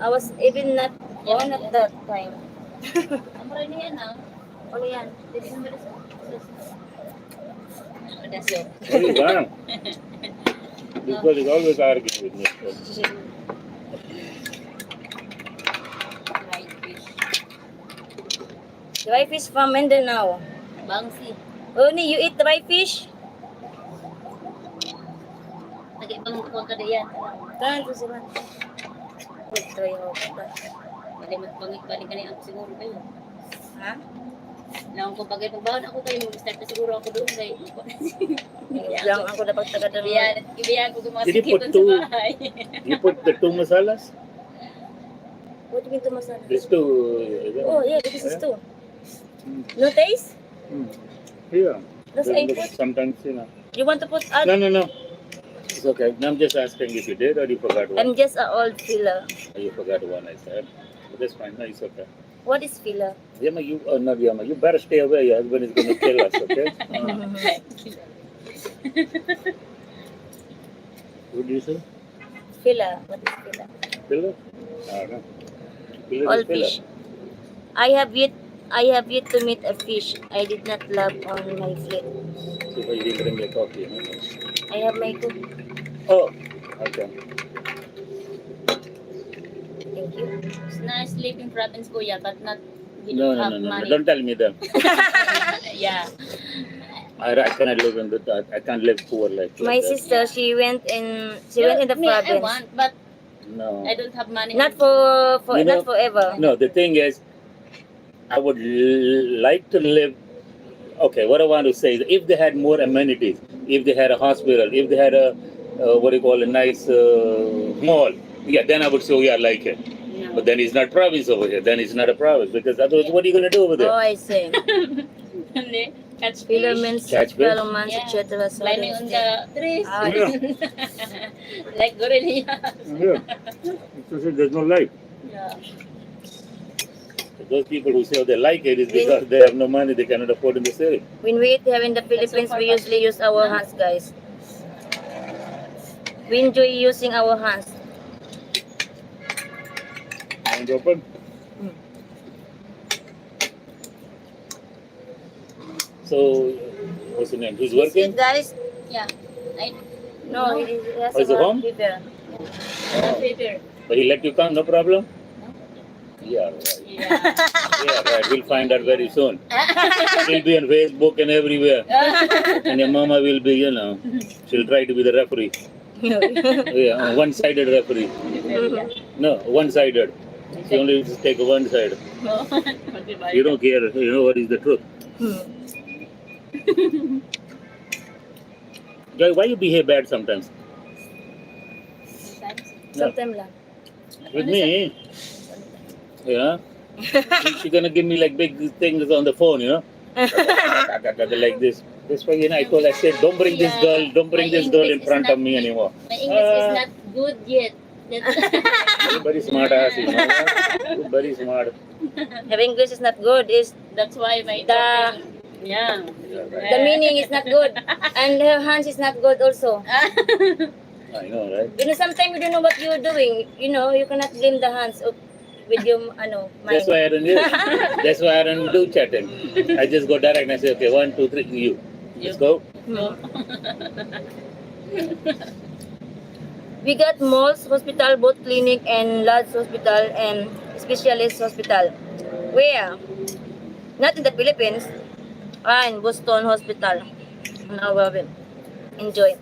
I was even not born at that time. Amra niya na. Ano yan? Dili mo sa. That's it. There you go. This girl is always arguing with me. Dried fish. Dry fish from Mindanao. Bangsi. Oni, you eat dry fish? Nag-ibang kuwan ka diyan. Kanan to sila. Try out. Balik ka na ako siguro kayo. Ha? Lang ko pagay pagbawon ako kayo mag-start na siguro ako doon kay. Lang ako dapat taga doon. Ibiyan ko mga Did you put sikip two? sa bahay. You put the two masalas? What do you mean to masala? There's two. Oh, yeah, this is two. Mm. No taste? Yeah. That's Then I look, put. sometimes, you know. You want to put out? No. It's okay. I'm just asking if you did or you forgot one. I'm just an old filler. You forgot one, I said. But that's fine. No, it's okay. What is filler? Yama, not Yama. You better stay away. Your husband is going to kill us, okay? What do you say? Filler. What is filler? Pillar? I don't know. Pillar All is pillar. fish. I have yet to meet a fish I did not love on my plate. So why you didn't bring your coffee, no? I have my cook. Oh, okay. Thank you. It's nice sleeping province kuya but not we No. don't have money. Don't tell me that. Yeah. I cannot live in that. I can't live poor like My that. sister, she went in the Me, I province. want but No. I don't have money. Not for You know- not forever. No, the thing is, I would like to live. Okay, what I want to say is, if they had more amenities, if they had a hospital, if they had a what do you call a nice mall, yeah, then I would say, oh, yeah, I like it. No. But then it's not province over here. Then it's not a province because otherwise, what are you going to do over Oh, there? I see. Hindi. Catch Filler fish. means Catch fish? romance, Yeah. etc. So Climbing on the trees. Ah, Like gorilla. Yeah, there's no life. Yeah. Those people who say they like it is because they have no money, they cannot afford in the city. when we eat here in the Philippines, far we back. usually use our hands, guys. We enjoy using our hands. Mind open. So, what's the name? Who's Is working? it, guys? Yeah. I No, he has Oh, is it a home? fever. fever. But he let you come, no problem? Yeah, right. Yeah. Yeah, right. We'll find out very soon. She'll be on Facebook and everywhere. And your mama will be, she'll try to be the referee. Yeah, one-sided referee. No, one-sided. She only take one side. You don't care, what is the truth. Joy, why you behave bad sometimes? Sometimes lang. With me, she's gonna give me like big things on the phone, like this. That's why, I said, don't bring this Yeah. girl, don't bring My this girl in English is front not- of me anymore. My English is not good yet. You're very smart ass, You're very smart. Her English is not good. Is That's why my The- talking- yeah. Yeah, right. the meaning is not good, and her hands is not good also. I know, right? Sometimes you don't know what you're doing. You cannot blame the hands with your mind. That's why I don't do That's why I don't do chatting. I just go direct and I say, okay, 1, 2, 3, you. Let's go. We got malls, hospital, both clinic and large hospital and specialist hospital. Where? Not in the Philippines. In Boston Hospital. Now we enjoy.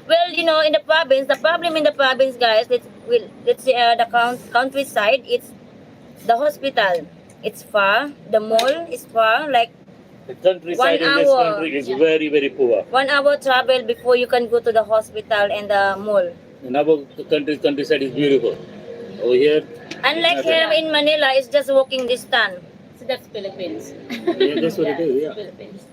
Well, in the province, the problem in the province, guys, let's say the countryside, it's the hospital. It's far. The mall is far, like The countryside 1 in this hour. country is very, very poor. 1 hour travel before you can go to the hospital and the mall. In our countryside is beautiful. Over here, Unlike Nothing. here in Manila, it's just walking distance. So that's Philippines. yeah, that's what it is, yeah. Philippines.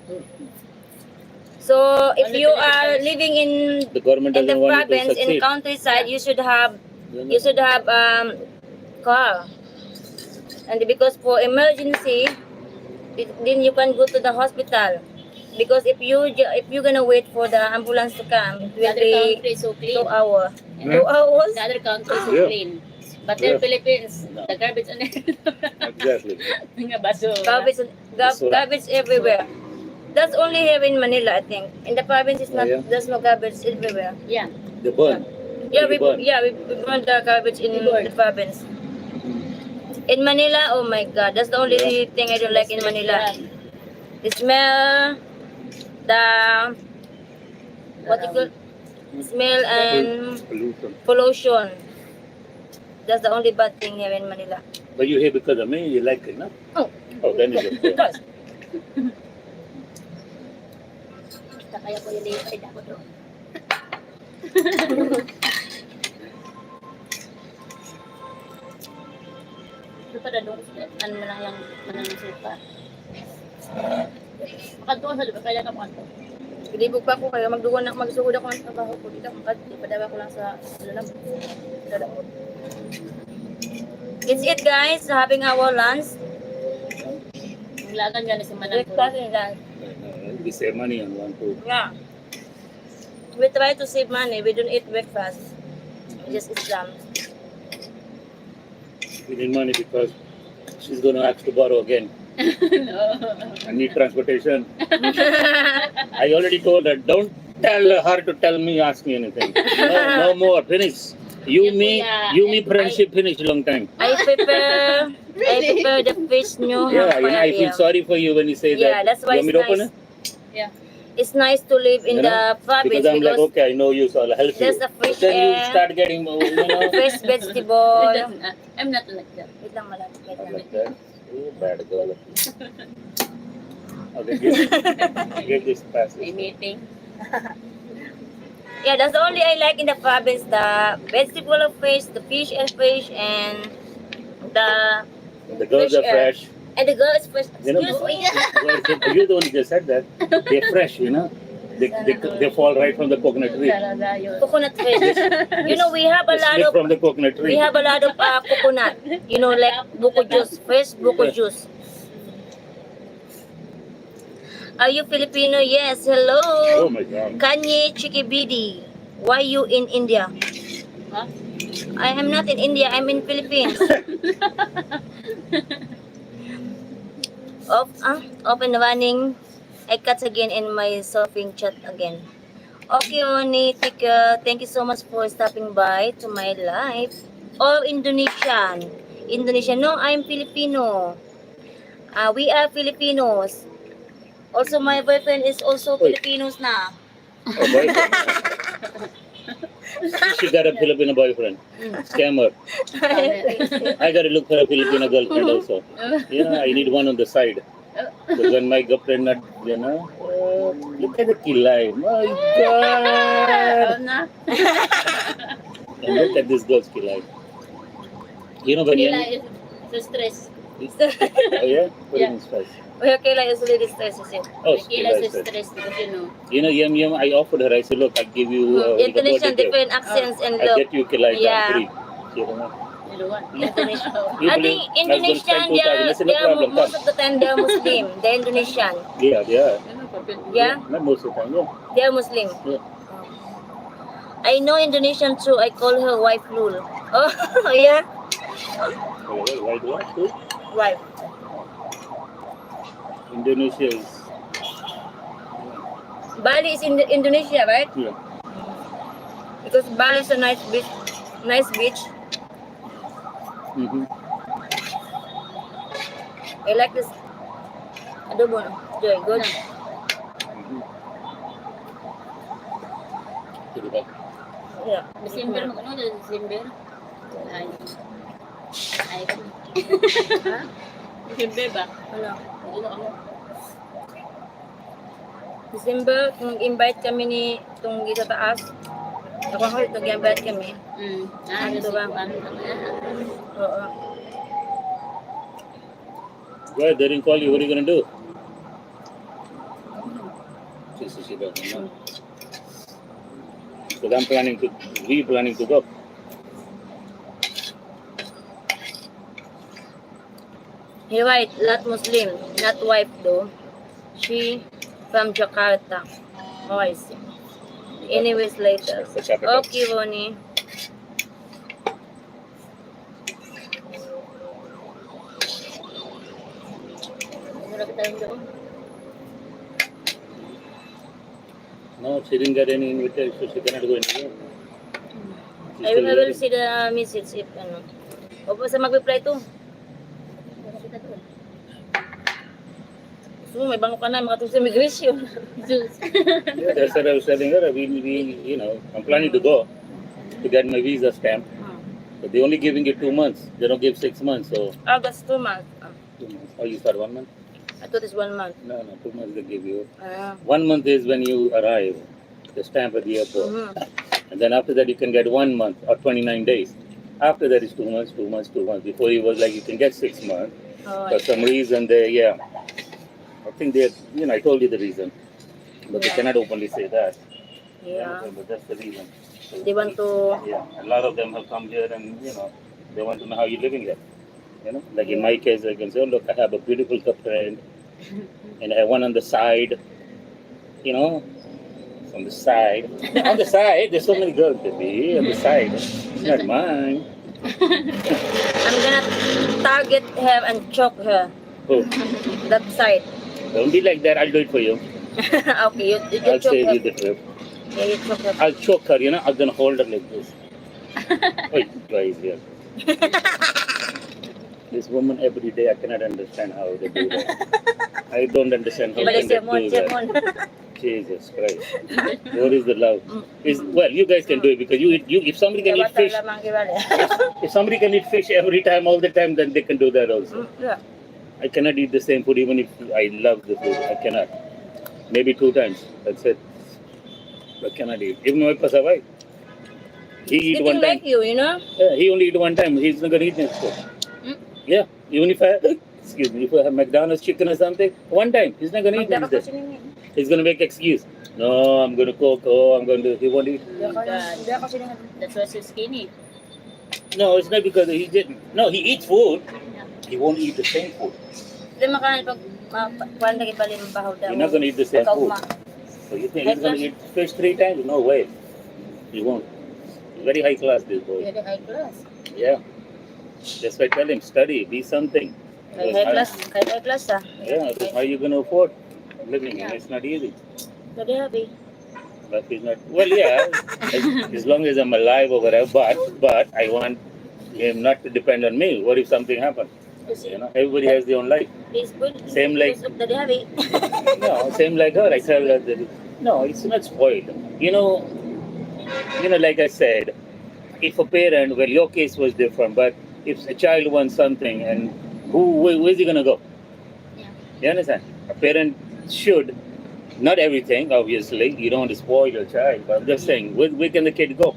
So if Only you are Philippines. living The government in the doesn't want you to province, in succeed. countryside, you should have car. And because for emergency, then you can go to the hospital. Because if you're gonna wait for the ambulance to come, it The will other be country is so 2 clean. hours. Yeah. 2 hours? The other country is so Yeah. clean. But in Yeah. Philippines, No. the garbage on it. Exactly. Nga basura. Garbage everywhere. That's only here in Manila, I think. In the province, it's not. Oh, yeah? There's no garbage everywhere. Yeah. The burn. Yeah, You burn. we burn the garbage in We burn. the province. In Manila, oh my God, that's the only Yeah. thing I don't like in Manila. The smell, the what you call smell and Pollution. pollution. That's the only bad thing here in Manila. But you here because of me, you like it, no? Oh. Oh, then it's okay. Because Basta kaya ko yung lipay ako to. Ito pa na doon, ano mo lang yung manang supa. Makantuan sa lupa, kaya ka makanto. Pilibog pa ako kaya magsugod ako ng trabaho ko dito. Ipadala ko lang sa lalam. It's it guys, having our lunch. Nilagan gani sa manang Breakfast and lunch. We save money on one food. Yeah. We try to save money. We don't eat breakfast. We just eat lunch. We need money because she's going to ask to borrow again. I need transportation. I already told her, don't tell her to tell me, ask me anything. No more, finish. You me friendship finish long time. I prepare the fish new. Yeah, you know, I feel sorry for you when you say Yeah, that. that's why You want me it's to open nice. it? Yeah. It's nice to live in You know, the province Because I'm like, because okay, I know you, so I'll help you. there's a fresh Then you air, start getting, you know, fresh vegetable. I'm not like that. Wait lang malapit. Wait I'm lang. like that. Oh, bad girl. Okay, give this pass. May meeting. Yeah, that's the only I like in the province. The vegetable of fish, the fish and fish, and the The girls Fresh are air. fresh. and the girl is fresh. You know, Excuse me. you're the one who just said that. They're fresh, you know. They fall right from the coconut tree. Talaga yun. Coconut fish. You know, we have a They lot slip of from the coconut tree. coconut. You know, like buko juice, fresh buko Yeah. juice. Are you Filipino? Yes. Hello. Oh my God. Kanye Chikibidi. Why you in India? Huh? I am not in India. I'm in Philippines. Off and running. I cut again in my surfing chat again. Okay, Oni, thank you so much for stopping by to my live. Or Indonesian. Indonesian. No, I'm Filipino. We are Filipinos. Also, my boyfriend is also Oy. Filipinos na. Oh, boyfriend. She got a Filipino boyfriend. Scammer. I gotta look for a Filipino girlfriend also. You know, I need one on the side. Because when my girlfriend not, you know, look at the kilay. My God. na. And look at this girl's kilay. You know, when Kila you... is so stress. Oh yeah? What Yeah. is spice? Okay, like, it's really stresses you. Oh, Kila kilay is spice. stress because you know. You know, yum, I offered her, I said, look, I'll give you... what do you call Indonesian, it, different accents and I'll look. get you kilay Yeah. free. You know? You know what? Indonesian. You I believe- think Indonesian, I was gonna spend 2,000. Listen, no problem, most come. of the time they're Muslim. They're Indonesian. Yeah, yeah. Yeah, Not most of the time, yeah. they're Muslim. Yeah. I know Indonesian too. I call her wife Lul. Oh, yeah, Why do I too? wife. Indonesia is... Bali is in Indonesia, right? Yeah. Because Bali is a nice beach. Nice beach. Mm-hmm. I like this. Adobo. Very good. Mm-hmm. Diba? Yeah. December mo ano December? Ay. Ay. Ha? December ba? Ano? Ano ano? December, kung invite kami ni itong sa taas. Ako ako itong invite kami. Ah, Ano ba? Oo. Why? They didn't call you. What are you going to do? She doesn't know. Because I'm planning to... We planning to go. He right, not Muslim, not wife though. She from Jakarta. Oh, I see. Anyways, later. The capital. Okay, Ronnie. Mura ka tayong doon. No, she didn't get any invitation, so she cannot go anywhere. She's I still will waiting. see the message if ano. Opo sa mag-reply to. Mura kita doon. So, may bango ka na, makatulong sa immigration. Zeus. Yeah, that's what I was telling her. We, you know, I'm planning to go to get my visa stamp. But they're only giving you 2 months. They don't give 6 months. So That's 2 months. 2 months. Oh, you start 1 month? I thought it's 1 month. No, 2 months they give you. Ah. 1 month is when you arrive, the stamp at the airport. Mhm. And then after that, you can get 1 month or 29 days. After that is 2 months, 2 months, 2 months. Before it was like you can get 6 months. Oh, For some reason, I think they, I told you the reason. But they Yeah. cannot openly say that. yeah. But that's the reason. So, They want to. yeah, a lot of them have come here and, they want to know how you're living here. Like in my case, I can say, oh, look, I have a beautiful girlfriend and I have one on the side, on the side. On the side, there's so many girls, baby, on the side. It's not mine. I'm gonna target her and choke her. Oh, That side. don't be like that. I'll do it for you. Okay, you I'll choke save her. you the trip. Yeah, you choke her. I'll choke her, I'm gonna hold her like this. Wait, guys, here. This woman every day, I cannot understand how they do that. I don't understand how But can it's they Simon, do that. Simon. Jesus Christ. What is the love? Well, you guys can do it because if somebody can eat fish, if somebody can eat fish every time, all the time, then they can do that also. Yeah. I cannot eat the same food even if I love the food. I cannot. Maybe 2 times. That's it. I cannot eat. Even my pasawai. He eat Eating 1 time. like you, Yeah, he only eat 1 time. He's not gonna eat next time. Yeah. Even if if I have McDonald's chicken or something, 1 time. He's not gonna eat next day. He's gonna make excuse. No, I'm gonna cook. Oh, I'm gonna do. He won't eat. That's why she's skinny. No, it's not because he didn't. No, he eats food. He won't eat the same food. Hindi makain pag kuan lagi bali ng bahaw daw. He's not gonna eat the same food. So you think he's gonna eat fish 3 times? No way. He won't. He's very high class, this boy. Very high class. Yeah. That's why I tell him, study, be something. High class ah. Yeah, because how you gonna afford living? It's not easy. Jadi happy. But he's not. Well, yeah, as long as I'm alive or whatever. But I want him not to depend on me. What if something happens? Everybody has their own life. Peaceful. Same like Jadi happy. no, same like her. I tell her that no, it's not spoiled. Like I said, if a parent, well, your case was different, but if a child wants something, and where's he gonna go? Yeah. You understand? A parent should, not everything, obviously. You don't want to spoil your child, but I'm just saying, where can the kid go?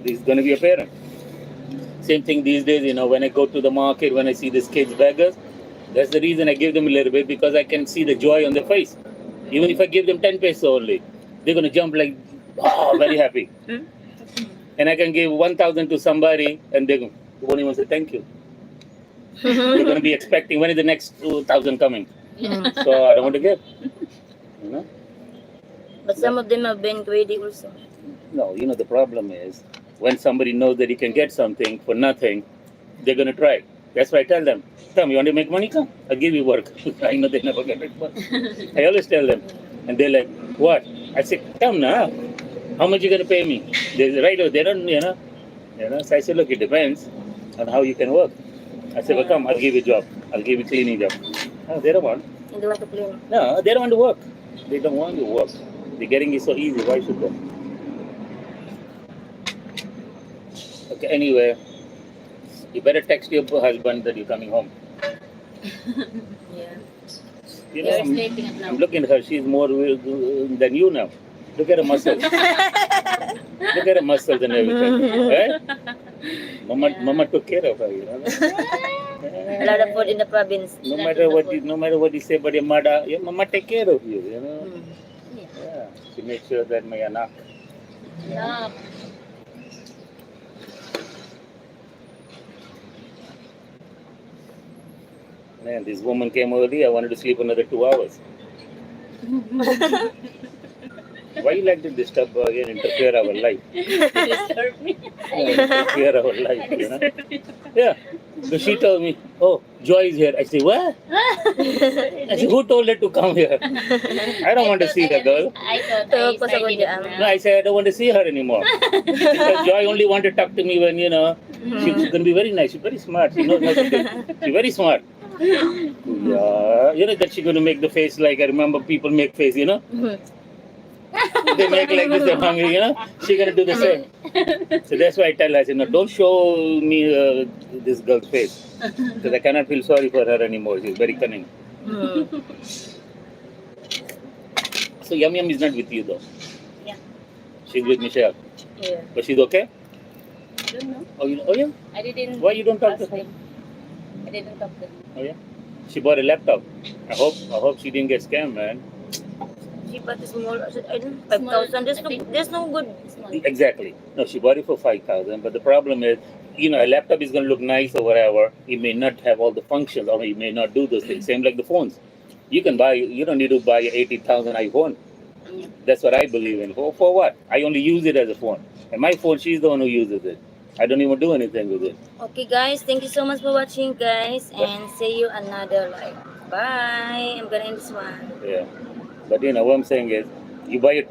He's gonna be a parent. Same thing these days, when I go to the market, when I see these kids beggars, that's the reason I give them a little bit, because I can see the joy on their face. Even if I give them 10 pesos only, they're gonna jump like, oh, very happy. And I can give 1,000 to somebody, and they won't even say thank you. They're gonna be expecting, when is the next 2,000 coming? So I don't want to give. But some of them have been greedy also. No, the problem is when somebody knows that he can get something for nothing, they're gonna try. That's why I tell them, come, you want to make money? Come, I'll give you work. I know they never get it, but I always tell them, and they're like, what? I say, come now. How much you gonna pay me? They say, right, they don't, So I said, look, it depends on how you can work. I said, well, come, I'll give you a job. I'll give you a cleaning job. No, they don't want. Hindi want to clean. No, they don't want to work. They don't want to work. They're getting it so easy. Why should they? Okay, anyway, you better text your husband that you're coming home. Yeah. You're sleeping at I'm now. looking at her. She's more than you now. Look at her muscles. Look at her muscles and everything. Right? Mama took care of her. A lot of food in the province. No matter what you say, but your mama take care of you. Yeah. She makes sure that my anak. Yeah. Man, this woman came early. I wanted to sleep another 2 hours. Why you like to disturb and interfere our life? Disturb me. Interfere our life, Yeah. So she told me, oh, Joy is here. I say, what? I said, who told her to come here? I don't want to see the girl. I thought Tawag pa sa started kunyaan. it No, I said, I don't want to see her anymore. Because Joy only wanted to talk to me when, she's going to be very nice. She's very smart. She knows how to do. She's very smart. Yeah. That she's going to make the face like I remember people make face, They make like this, they're hungry, you know. She gonna do the same. So that's why I tell her, I said, no, don't show me this girl's face, because I cannot feel sorry for her anymore. She's very cunning. Mm. So Yum Yum is not with you though. Yeah. She's with Michelle, Yeah. but she's okay. I don't know. Oh yeah. I didn't. Why you don't talk to ask her? them. I didn't talk to them. Oh yeah. She bought a laptop. I hope she didn't get scammed, man. She bought a small, I don't know, 5,000. There's no good. Small. Exactly. No, she bought it for 5,000. But the problem is, you know, a laptop is going to look nice or whatever. It may not have all the functions, or it may not do those things. Same like the phones. You can buy. You don't need to buy a 80,000 iPhone. That's what I believe in. For what? I only use it as a phone. And my phone, she's the one who uses it. I don't even do anything with it. Okay, guys. Thank you so much for watching, guys. And see you another live. Bye. I'm gonna end this one. Yeah. But you know what I'm saying is, you buy a